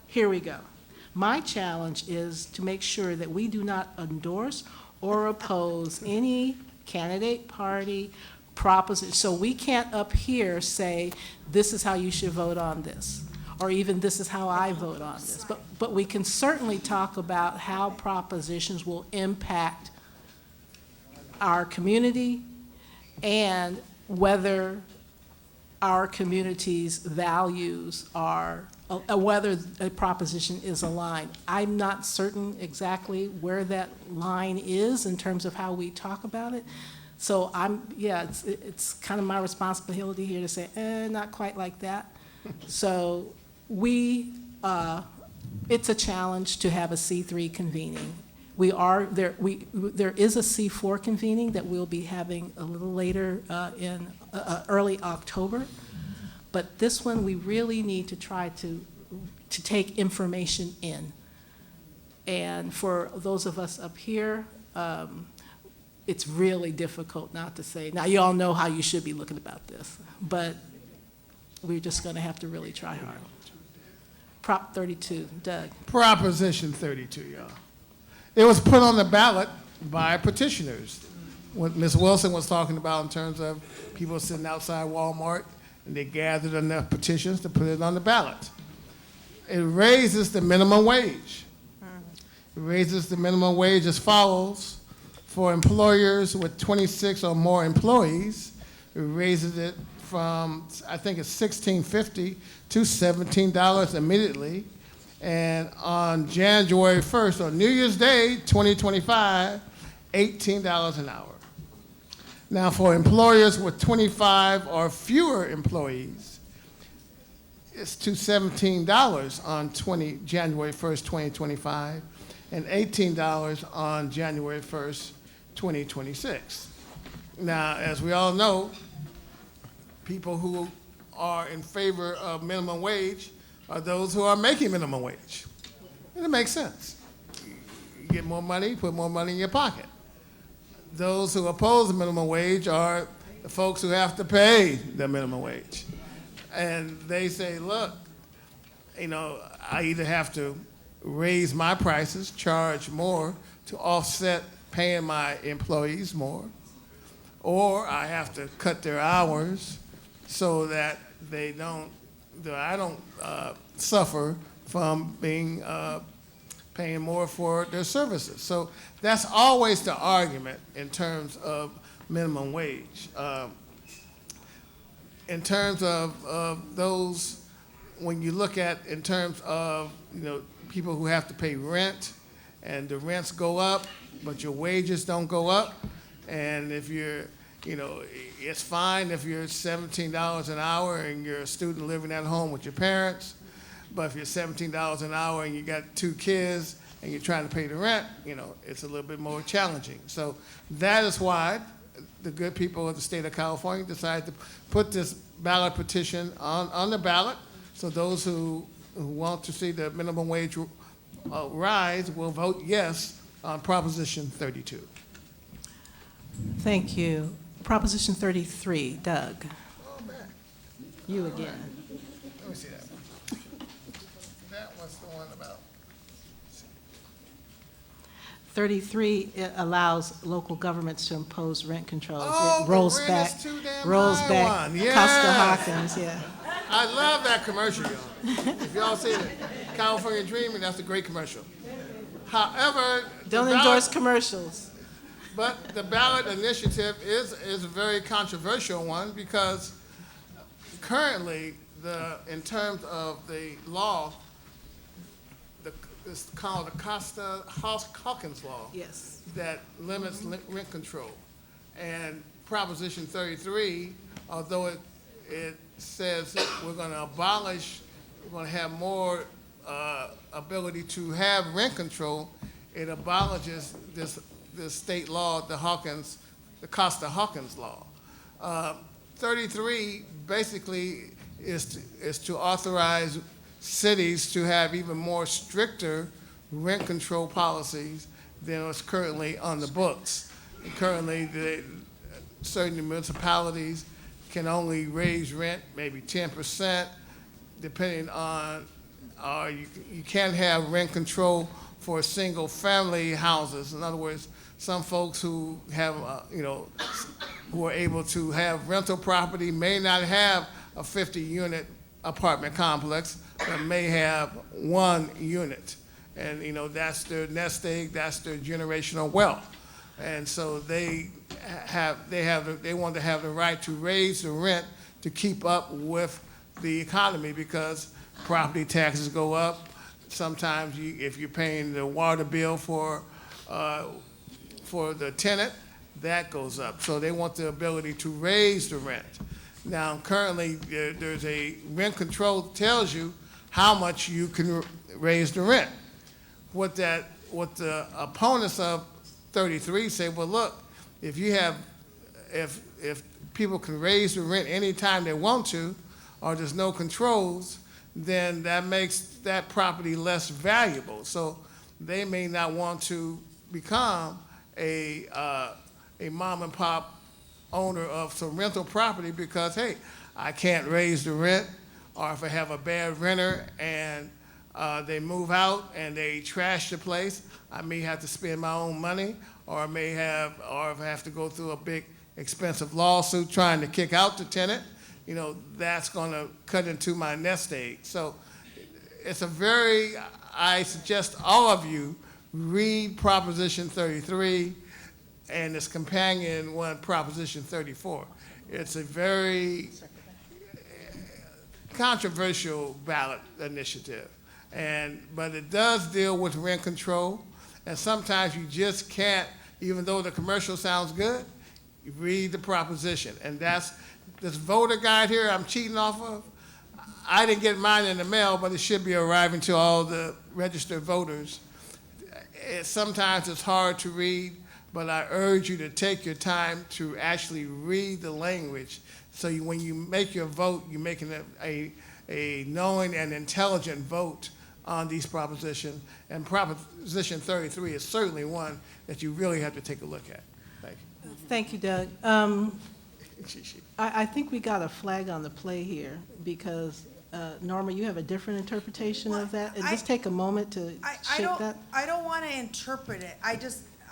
here we go. My challenge is to make sure that we do not endorse or oppose any candidate, party, proposition. So we can't up here say, this is how you should vote on this, or even this is how I vote on this. But we can certainly talk about how propositions will impact our community and whether our community's values are, whether a proposition is aligned. I'm not certain exactly where that line is in terms of how we talk about it. So it's kind of my responsibility here to say, not quite like that. So it's a challenge to have a C3 convening. There is a C4 convening that we'll be having a little later in early October, but this one we really need to try to take information in. And for those of us up here, it's really difficult not to say, now you all know how you should be looking about this, but we're just gonna have to really try hard. Prop 32, Doug. Proposition 32, y'all. It was put on the ballot by petitioners. What Ms. Wilson was talking about in terms of people sitting outside Walmart and they gathered enough petitions to put it on the ballot. It raises the minimum wage. It raises the minimum wage as follows. For employers with 26 or more employees, it raises it from, I think it's $16.50 to $17 immediately. And on January 1st, on New Year's Day, 2025, $18 an hour. Now, for employers with 25 or fewer employees, it's to $17 on January 1st, 2025, and $18 on January 1st, 2026. Now, as we all know, people who are in favor of minimum wage are those who are making minimum wage. And it makes sense. You get more money, put more money in your pocket. Those who oppose the minimum wage are the folks who have to pay the minimum wage. And they say, look, you know, I either have to raise my prices, charge more to offset paying my employees more, or I have to cut their hours so that I don't suffer from being paying more for their services. So that's always the argument in terms of minimum wage. In terms of those, when you look at in terms of, you know, people who have to pay rent, and the rents go up, but your wages don't go up, and if you're, you know, it's fine if you're $17 an hour and you're a student living at home with your parents, but if you're $17 an hour and you got 2 kids and you're trying to pay the rent, you know, it's a little bit more challenging. So that is why the good people of the state of California decided to put this ballot petition on the ballot, so those who want to see the minimum wage rise will vote yes on Proposition 32. Thank you. Proposition 33, Doug. Oh, man. You again. Let me see that one. That was the one about. 33, it allows local governments to impose rent controls. Oh, It rolls the back, rent is too damn rolls high back. one. Yes. Costa Hawkins, yeah. I love that commercial, y'all. If y'all see it, California Dreaming, that's a great commercial. However, Don't the endorse ballot, commercials. but the ballot initiative is a very controversial one because currently, in terms of the law, it's called the Costa Hawkins law. Yes. That limits rent control. And Proposition 33, although it says we're going to abolish, we're going to have more ability to have rent control, it abolishes this state law, the Costa Hawkins law. 33 basically is to authorize cities to have even more stricter rent control policies than what's currently on the books. Currently, certain municipalities can only raise rent maybe 10%, depending on, you can't have rent control for single family houses. In other words, some folks who have, who are able to have rental property may not have a 50-unit apartment complex, but may have 1 unit. And, that's their nest egg, that's their generational wealth. And so they want to have the right to raise the rent to keep up with the economy because property taxes go up. Sometimes if you're paying the water bill for the tenant, that goes up. So they want the ability to raise the rent. Now, currently, there's a rent control tells you how much you can raise the rent. What the opponents of 33 say, well, look, if people can raise the rent anytime they want to, or there's no controls, then that makes that property less valuable. So they may not want to become a mom and pop owner of some rental property because, hey, I can't raise the rent, or if I have a bad renter and they move out and they trash the place, I may have to spend my own money, or if I have to go through a big expensive lawsuit trying to kick out the tenant, that's going to cut into my nest egg. So I suggest all of you read Proposition 33 and its companion one, Proposition 34. It's a very controversial ballot initiative, but it does deal with rent control, and sometimes you just can't, even though the commercial sounds good, you read the proposition. And that's this voter guide here I'm cheating off of. I didn't get mine in the mail, but it should be arriving to all the registered voters. Sometimes it's hard to read, but I urge you to take your time to actually read the language. So when you make your vote, you're making a knowing and intelligent vote on these propositions. And Proposition 33 is certainly one that you really have to take a look at. Thank you. Thank you, Doug. I think we got a flag on the play here because, Norma, you have a different interpretation of that? And just take a moment to shape that. I don't want to interpret it.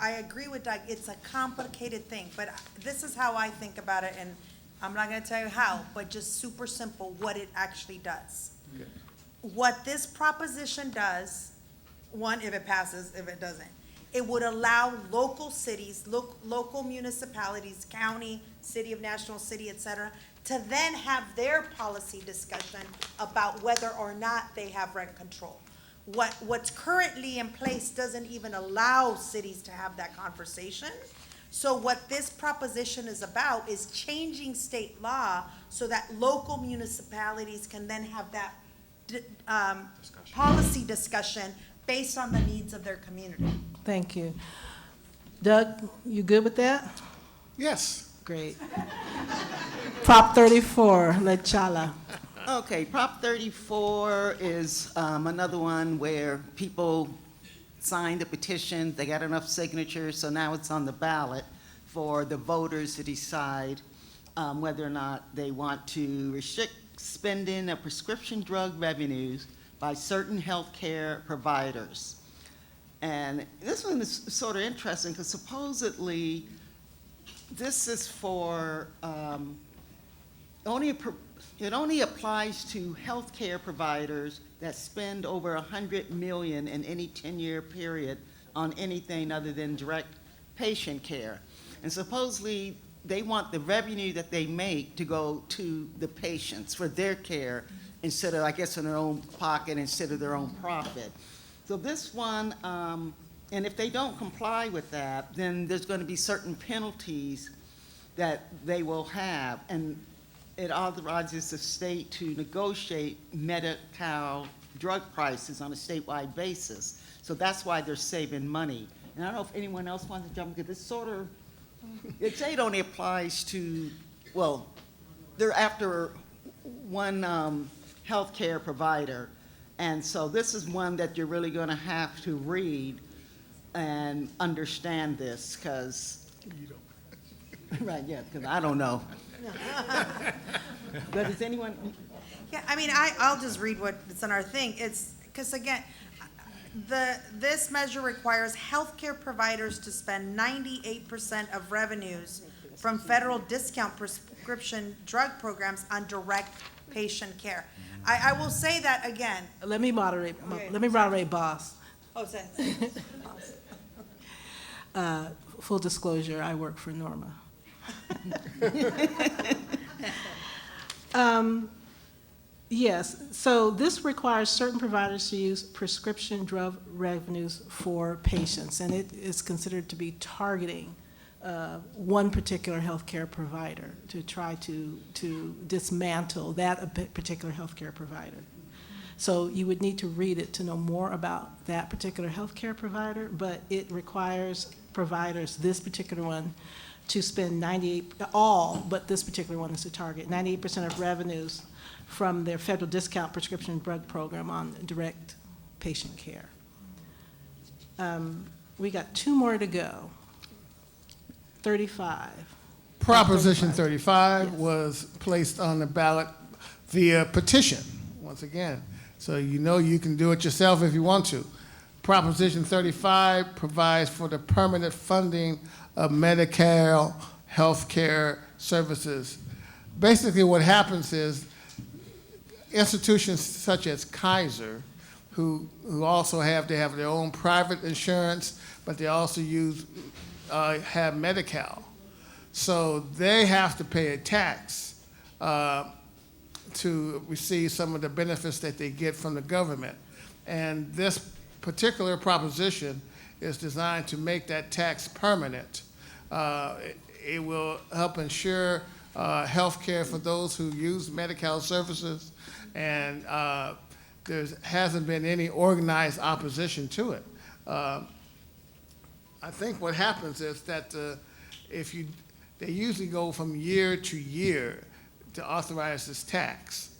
I agree with Doug. It's a complicated thing, but this is how I think about it, and I'm not going to tell you how, but just super simple what it actually does. Okay. What this proposition does, one, if it passes, if it doesn't, it would allow local cities, local municipalities, county, city of National City, et cetera, to then have their policy discussion about whether or not they have rent control. What's currently in place doesn't even allow cities to have that conversation. So what this proposition is about is changing state law so that local municipalities can then have that policy discussion based on the needs of their community. Thank you. Doug, you good with that? Yes. Great. Prop 34, Lechala. Okay, Prop 34 is another one where people signed a petition, they got enough signatures, so now it's on the ballot for the voters to decide whether or not they want to restrict spending of prescription drug revenues by certain healthcare providers. And this one is sort of interesting because supposedly this is for it only applies to healthcare providers that spend over $100 million in any 10-year period on anything other than direct patient care. And supposedly they want the revenue that they make to go to the patients for their care instead of, I guess, in their own pocket instead of their own profit. So this one, and if they don't comply with that, then there's going to be certain penalties that they will have. And it authorizes the state to negotiate Medi-Cal drug prices on a statewide basis. So that's why they're saving money. And I don't know if anyone else wants to jump in, because this sort of, it only applies to, well, they're after one healthcare provider. And so this is one that you're really going to have to read and understand this, because, right, yeah, because I don't know. But is anyone? Yeah, I mean, I'll just read what's in our thing. It's, because again, this measure requires healthcare providers to spend 98% of revenues from federal discount prescription drug programs on direct patient care. I will say that again. Let me moderate, boss. Oh, say. Full disclosure, I work for Norma. Yes, so this requires certain providers to use prescription drug revenues for patients, and it is considered to be targeting one particular healthcare provider to try to dismantle that particular healthcare provider. So you would need to read it to know more about that particular healthcare provider, but it requires providers, this particular one, to spend but this particular one is to target 98% of revenues from their federal discount prescription drug program on direct patient care. We got two more to go. 35. Proposition 35 was placed on the ballot via petition, once again. So you know you can do it yourself if you want to. Proposition 35 provides for the permanent funding of Medicare health care services. Basically what happens is institutions such as Kaiser, who also have their own private insurance, but they also have Medi-Cal. So they have to pay a tax to receive some of the benefits that they get from the government. And this particular proposition is designed to make that tax permanent. It will help ensure health care for those who use Medi-Cal services, and there hasn't been any organized opposition to it. I think what happens is that they usually go from year to year to authorize this tax.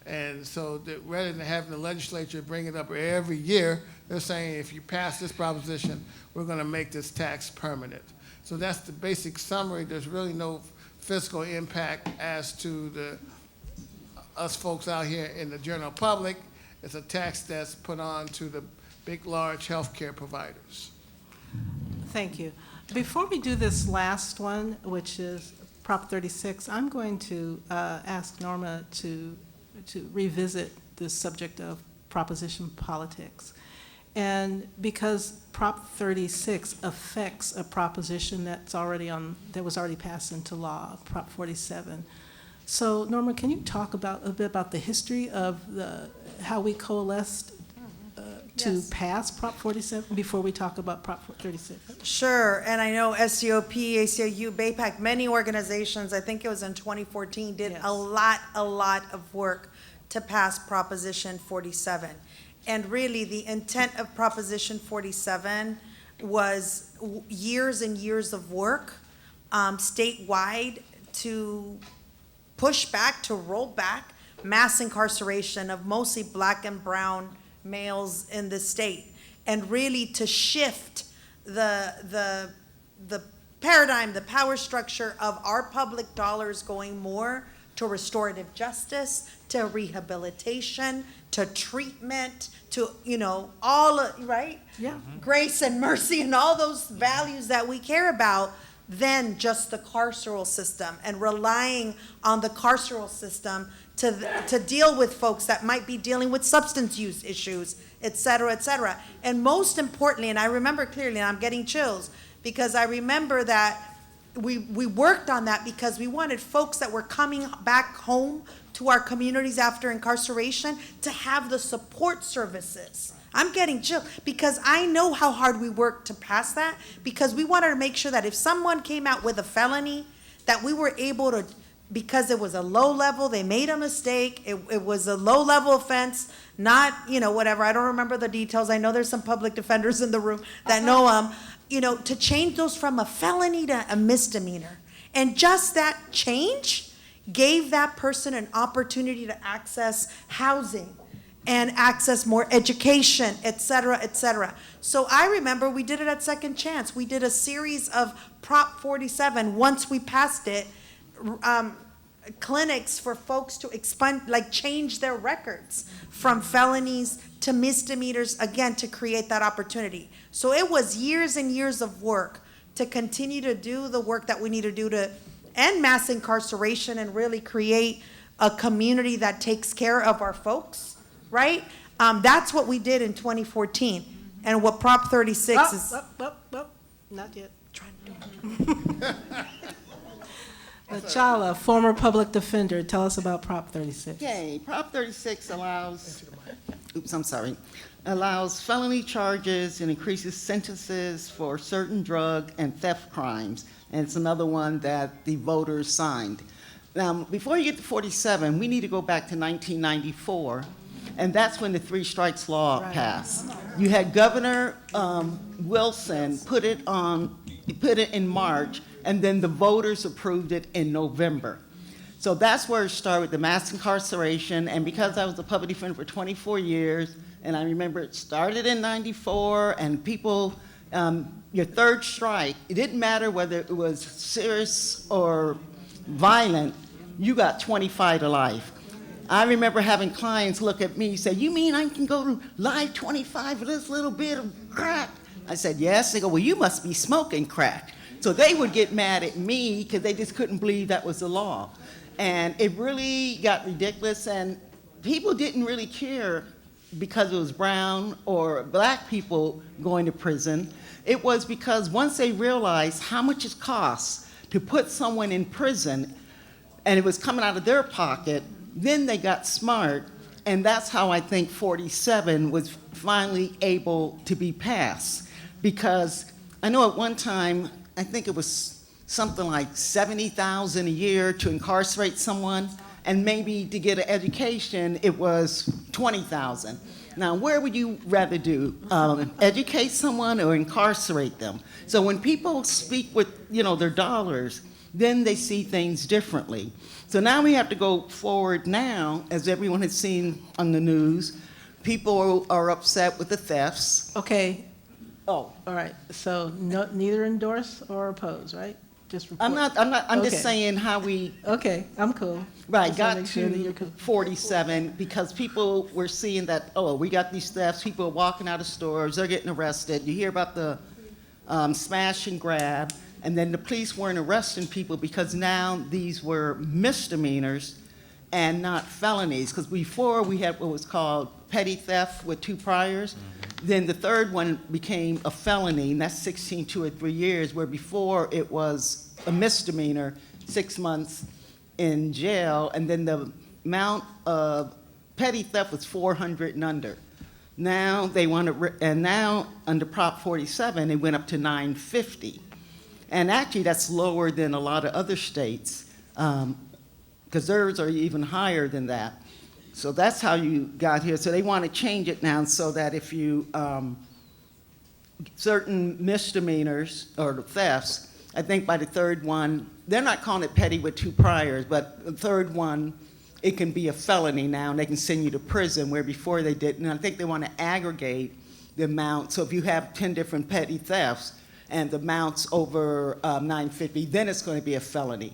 And so that rather than having the legislature bring it up every year, they're saying if you pass this proposition, we're going to make this tax permanent. So that's the basic summary. There's really no fiscal impact as to us folks out here in the general public. It's a tax that's put on to the big, large healthcare providers. Thank you. Before we do this last one, which is Prop 36, I'm going to ask Norma to revisit the subject of proposition politics. And because Prop 36 affects a proposition that was already passed into law, Prop 47. So Norma, can you talk a bit about the history of how we coalesced to Yes. pass Prop 47 before we talk about Prop 36? Sure, and I know SCOP, ACLU, BAPAC, many organizations, I think it was in 2014, did Yes. a lot of work to pass Proposition 47. And really, the intent of Proposition 47 was years and years of work statewide to push back, to roll back mass incarceration of mostly black and brown males in the state, and really to shift the paradigm, the power structure of our public dollars going more to restorative justice, to rehabilitation, to treatment, to, right? Yeah. Grace and mercy and all those values that we care about, than just the carceral system, and relying on the carceral system to deal with folks that might be dealing with substance use issues, et cetera, et cetera. And most importantly, and I remember clearly, and I'm getting chills, because I remember that we worked on that because we wanted folks that were coming back home to our communities after incarceration to have the support services. I'm getting chilled because I know how hard we worked to pass that, because we wanted to make sure that if someone came out with a felony, that we were able to, because it was a low level, they made a mistake, it was a low level offense, not, whatever, I don't remember the details, I know there's some public defenders in the room that know to change those from a felony to a misdemeanor. And just that change gave that person an opportunity to access housing and access more education, et cetera, et cetera. So I remember we did it at Second Chance. We did a series of Prop 47 once we passed it, clinics for folks to change their records from felonies to misdemeanors, again, to create that opportunity. So it was years and years of work to continue to do the work that we need to do to end mass incarceration and really create a community that takes care of our folks, right? That's what we did in 2014. And what Prop 36 is. Not yet. Chala, former public defender, tell us about Prop 36. Okay, Prop 36 allows felony charges and increases sentences for certain drug and theft crimes. And it's another one that the voters signed. Now, before you get to 47, we need to go back to 1994, and that's when the Three Strikes Law passed. You had Governor Wilson put it in March, and then the voters approved it in November. So that's where it started with the mass incarceration, and because I was a public defender for 24 years, and I remember it started in 94, and people, your third strike, it didn't matter whether it was serious or violent, you got 25 to life. I remember having clients look at me and say, "You mean I can go to life 25 for this little bit of crack?" I said, "Yes." They go, "Well, you must be smoking crack." So they would get mad at me because they just couldn't believe that was the law. And it really got ridiculous, and people didn't really care because it was brown or black people going to prison. It was because once they realized how much it costs to put someone in prison, and it was coming out of their pocket, then they got smart, and that's how I think 47 was finally able to be passed. Because I know at one time, I think it was something like $70,000 a year to incarcerate someone, and maybe to get an education, it was 20,000. Now, where would you rather do? Educate someone or incarcerate them? So when people speak with, their dollars, then they see things differently. So now we have to go forward now, as everyone has seen on the news, people are upset with the thefts. Okay, Oh, all right, so neither endorse or oppose, right? Just report. I'm just Okay. saying how we, Okay, I'm cool. right, Just wanna got make sure that you're to cool. 47 because people were seeing that, we got these thefts, people are walking out of stores, they're getting arrested. You hear about the smash and grab, and then the police weren't arresting people because now these were misdemeanors and not felonies. Because before we had what was called petty theft with 2 priors. Then the third one became a felony, and that's 16, 2 or 3 years, where before it was a misdemeanor, 6 months in jail, and then the amount of petty theft was 400 and under. Now they want to, and now under Prop 47, it went up to 950. And actually, that's lower than a lot of other states, because theirs are even higher than that. So that's how you got here. So they want to change it now so that if you, certain misdemeanors or thefts, I think by the third one, they're not calling it petty with 2 priors, but the third one, it can be a felony now, and they can send you to prison, where before they didn't. And I think they want to aggregate the amount. So if you have 10 different petty thefts and the amount's over 950, then it's going to be a felony.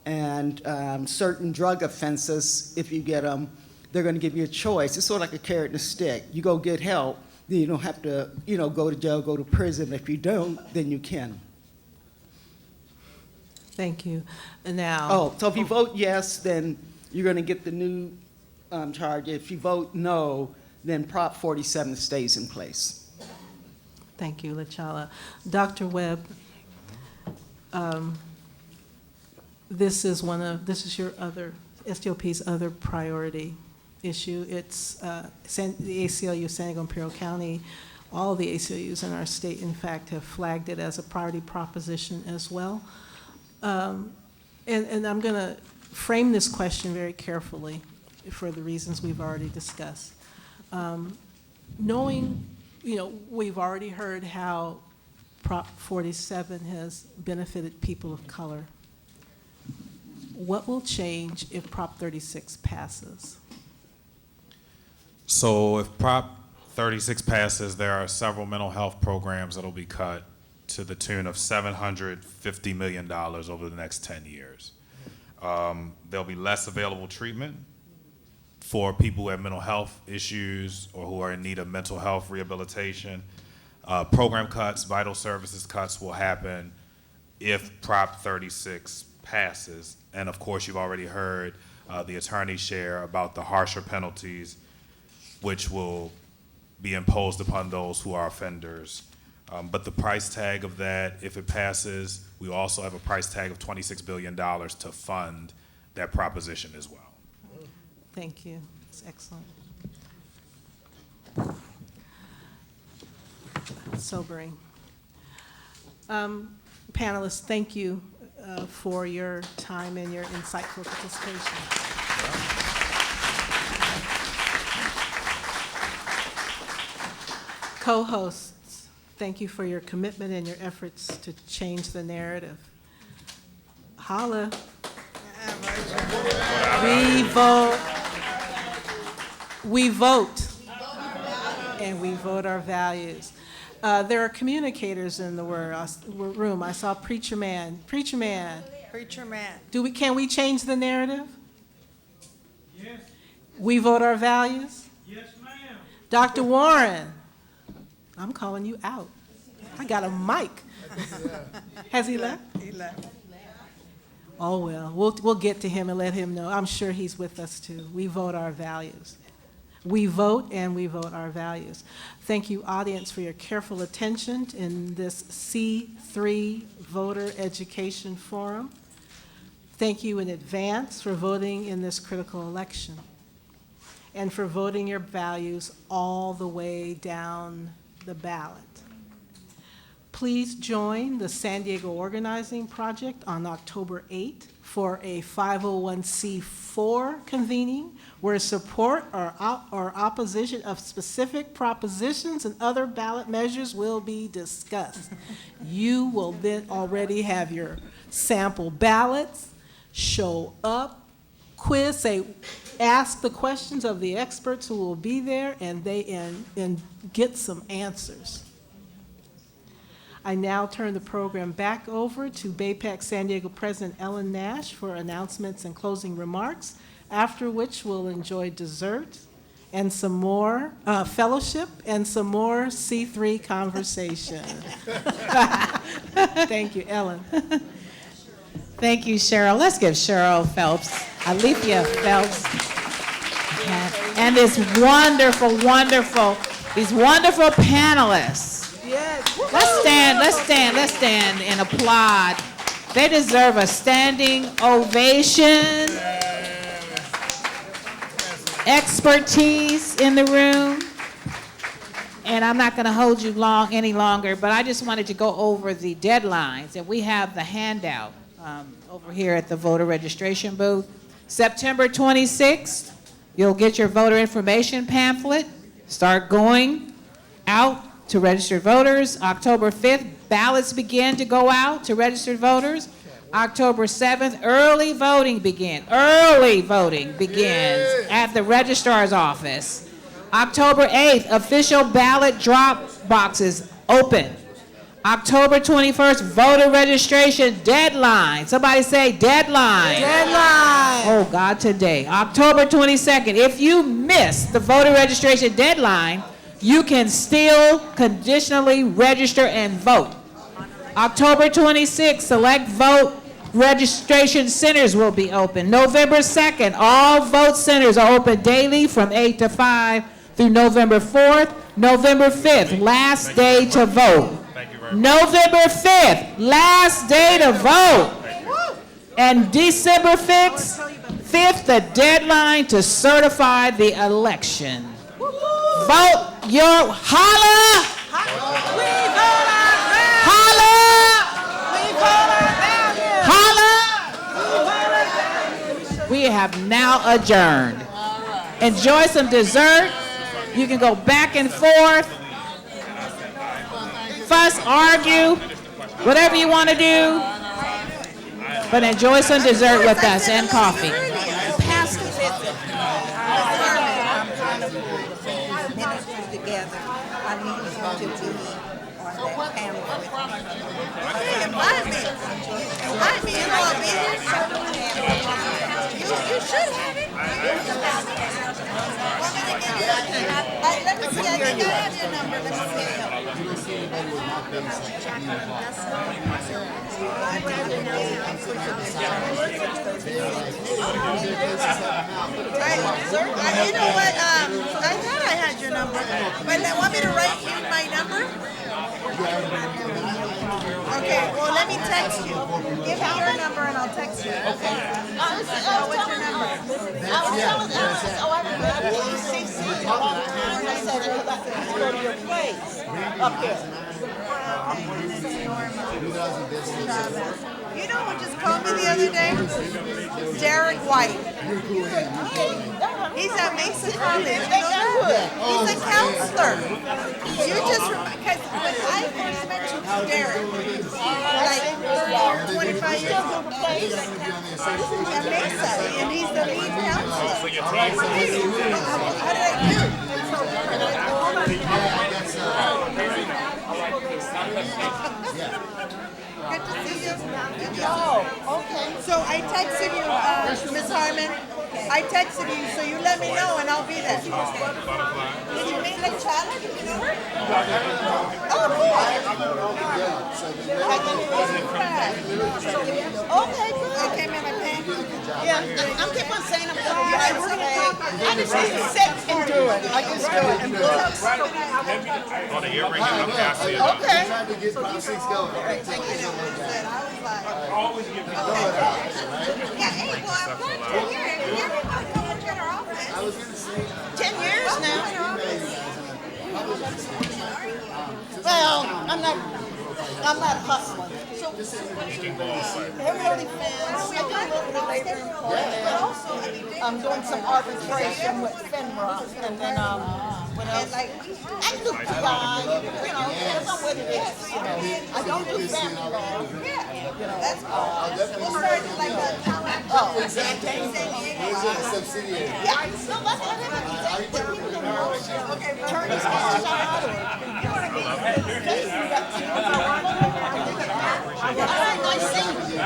And certain drug offenses, if you get them, they're going to give you a choice. It's sort of like a carrot and a stick. You go get help, then you don't have to, go to jail, go to prison. If you don't, then you can. Thank you. And now. Oh, so if you vote yes, then you're going to get the new charge. If you vote no, then Prop 47 stays in place. Thank you, LaChala. Dr. Webb, this is your other, SDOP's other priority issue. It's the ACLU, San Diego Imperial County, all of the ACLUs in our state, in fact, have flagged it as a priority proposition as well. And I'm going to frame this question very carefully for the reasons we've already discussed. Knowing, we've already heard how Prop 47 has benefited people of color. What will change if Prop 36 passes? So if Prop 36 passes, there are several mental health programs that will be cut to the tune of $750 million over the next 10 years. There'll be less available treatment for people who have mental health issues or who are in need of mental health rehabilitation. Program cuts, vital services cuts will happen if Prop 36 passes. And of course, you've already heard the attorney share about the harsher penalties which will be imposed upon those who are offenders. But the price tag of that, if it passes, we also have a price tag of $26 billion to fund that proposition as well. Thank you. That's excellent. Sobering. Panelists, thank you for your time and your insightful participation. Co-hosts, thank you for your commitment and your efforts to change the narrative. Holla. We vote, and we vote our values. There are communicators in the room. I saw Preacher Man. Preacher Man. Preacher Man. Can we change the narrative? Yes. We vote our values? Yes, ma'am. Dr. Warren, I'm calling you out. I got a mic. Has he left? He left. Oh, well, we'll get to him and let him know. I'm sure he's with us, too. We vote our values. We vote and we vote our values. Thank you, audience, for your careful attention in this C3 Voter Education Forum. Thank you in advance for voting in this critical election and for voting your values all the way down the ballot. Please join the San Diego Organizing Project on October 8th for a 501c4 convening where support or opposition of specific propositions and other ballot measures will be discussed. You will then already have your sample ballots, show up, quiz, ask the questions of the experts who will be there, and get some answers. I now turn the program back over to BayPAC San Diego President Ellen Nash for announcements and closing remarks, after which we'll enjoy dessert and some more fellowship and some more C3 conversation. Thank you, Ellen. Thank you, Cheryl. Let's give Cheryl Phelps, Alethea Phelps, and these wonderful panelists. Yes. Let's stand and applaud. They deserve a standing ovation. Expertise in the room. And I'm not going to hold you any longer, but I just wanted to go over the deadlines. And we have the handout over here at the voter registration booth. September 26th, you'll get your voter information pamphlet. Start going out to registered voters. October 5th, ballots begin to go out to registered voters. October 7th, early voting begins at the registrar's office. October 8th, official ballot drop boxes open. October 21st, voter registration deadline. Somebody say deadline. Deadline. Oh, God, today. October 22nd, if you miss the voter registration deadline, you can still conditionally register and vote. October 26th, select vote registration centers will be open. November 2nd, all vote centers are open daily from 8 to 5 through November 4th. November 5th, last day to vote. November 5th, last day to vote. And December 5th, the deadline to certify the election. Vote your holla! Holla! We have now adjourned. Enjoy some dessert. You can go back and forth, fuss, argue, whatever you want to do, but enjoy some dessert with us and coffee. Pass the together. I need you to be on that panel with me. Invite me. Invite me. You know I'll be here. You should have it. Let me see. I think I have your number. Let me see. You know what? I thought I had your number. But want me to write you my number? Okay, well, let me text you. Give me your number and I'll text you. Okay. What's your number? I was telling Alice, I remember CC all the time. I said, I go to your place up there. You know who just called me the other day? Derek White. He's at Mason College. You know that? He's a counselor. You just because when I first met you, Derek, like 25 years ago, at Mesa, and he's the lead counselor. How did I do? Good to see you. Oh, okay. So I texted you, Ms. Harmon. I texted you, so you let me know and I'll be there. Did you meet La Chala? Did you know her? Oh, cool. Okay, good. Okay, man, I pay. Yeah, I'm keep on saying I'm sorry. I just need to sit and do it. I just do it. On the earring and I'm passing it. Okay. Trying to get politics going. Thank you. I was like, Always give me yeah, hey, well, I'm glad you're here. Everybody come look at our office. I was going to say, 10 years now. Well, I'm not I'm not hustling. So, they're really fans. I do a little bit of labor employment, but also, I'm doing some arbitration with FINRA, and then, what else? I do PI, you know, depends on what it is, you know. I don't do family law. Yeah, that's all. We'll start like a, oh, exactly. Yeah, no, that's what it is. But people don't know. Okay, turn this cash out or, you want to be, all right, nice seeing you.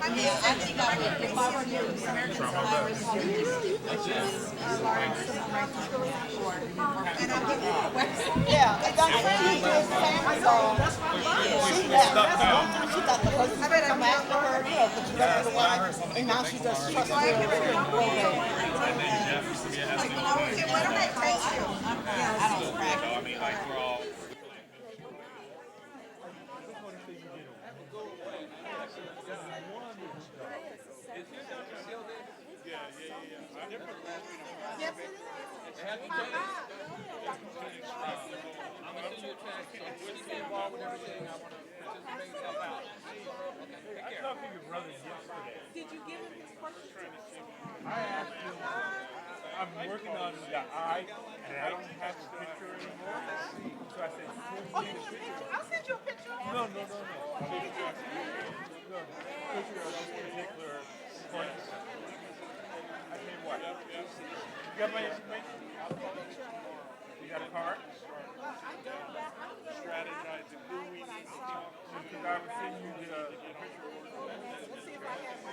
I think if I were you, American Survivors Hall of large civil rights court. And I'm giving you yeah, I got a friend who did family law. She left. She thought the husband would come after her, you know, but she left the wife, and now she does trust me. Why don't I taste you? I don't crack. I mean, like, we're all. Did you give him his question? I asked him. I'm working on the eye, and I don't have the picture anymore. So I said, oh, you want a picture? I'll send you a picture. No. I'll need a picture. No, picture of this particular point. I tell you what. You got my information? You got a card? Strategize and who we need to. Because I was saying you did a picture. Let's see if I can.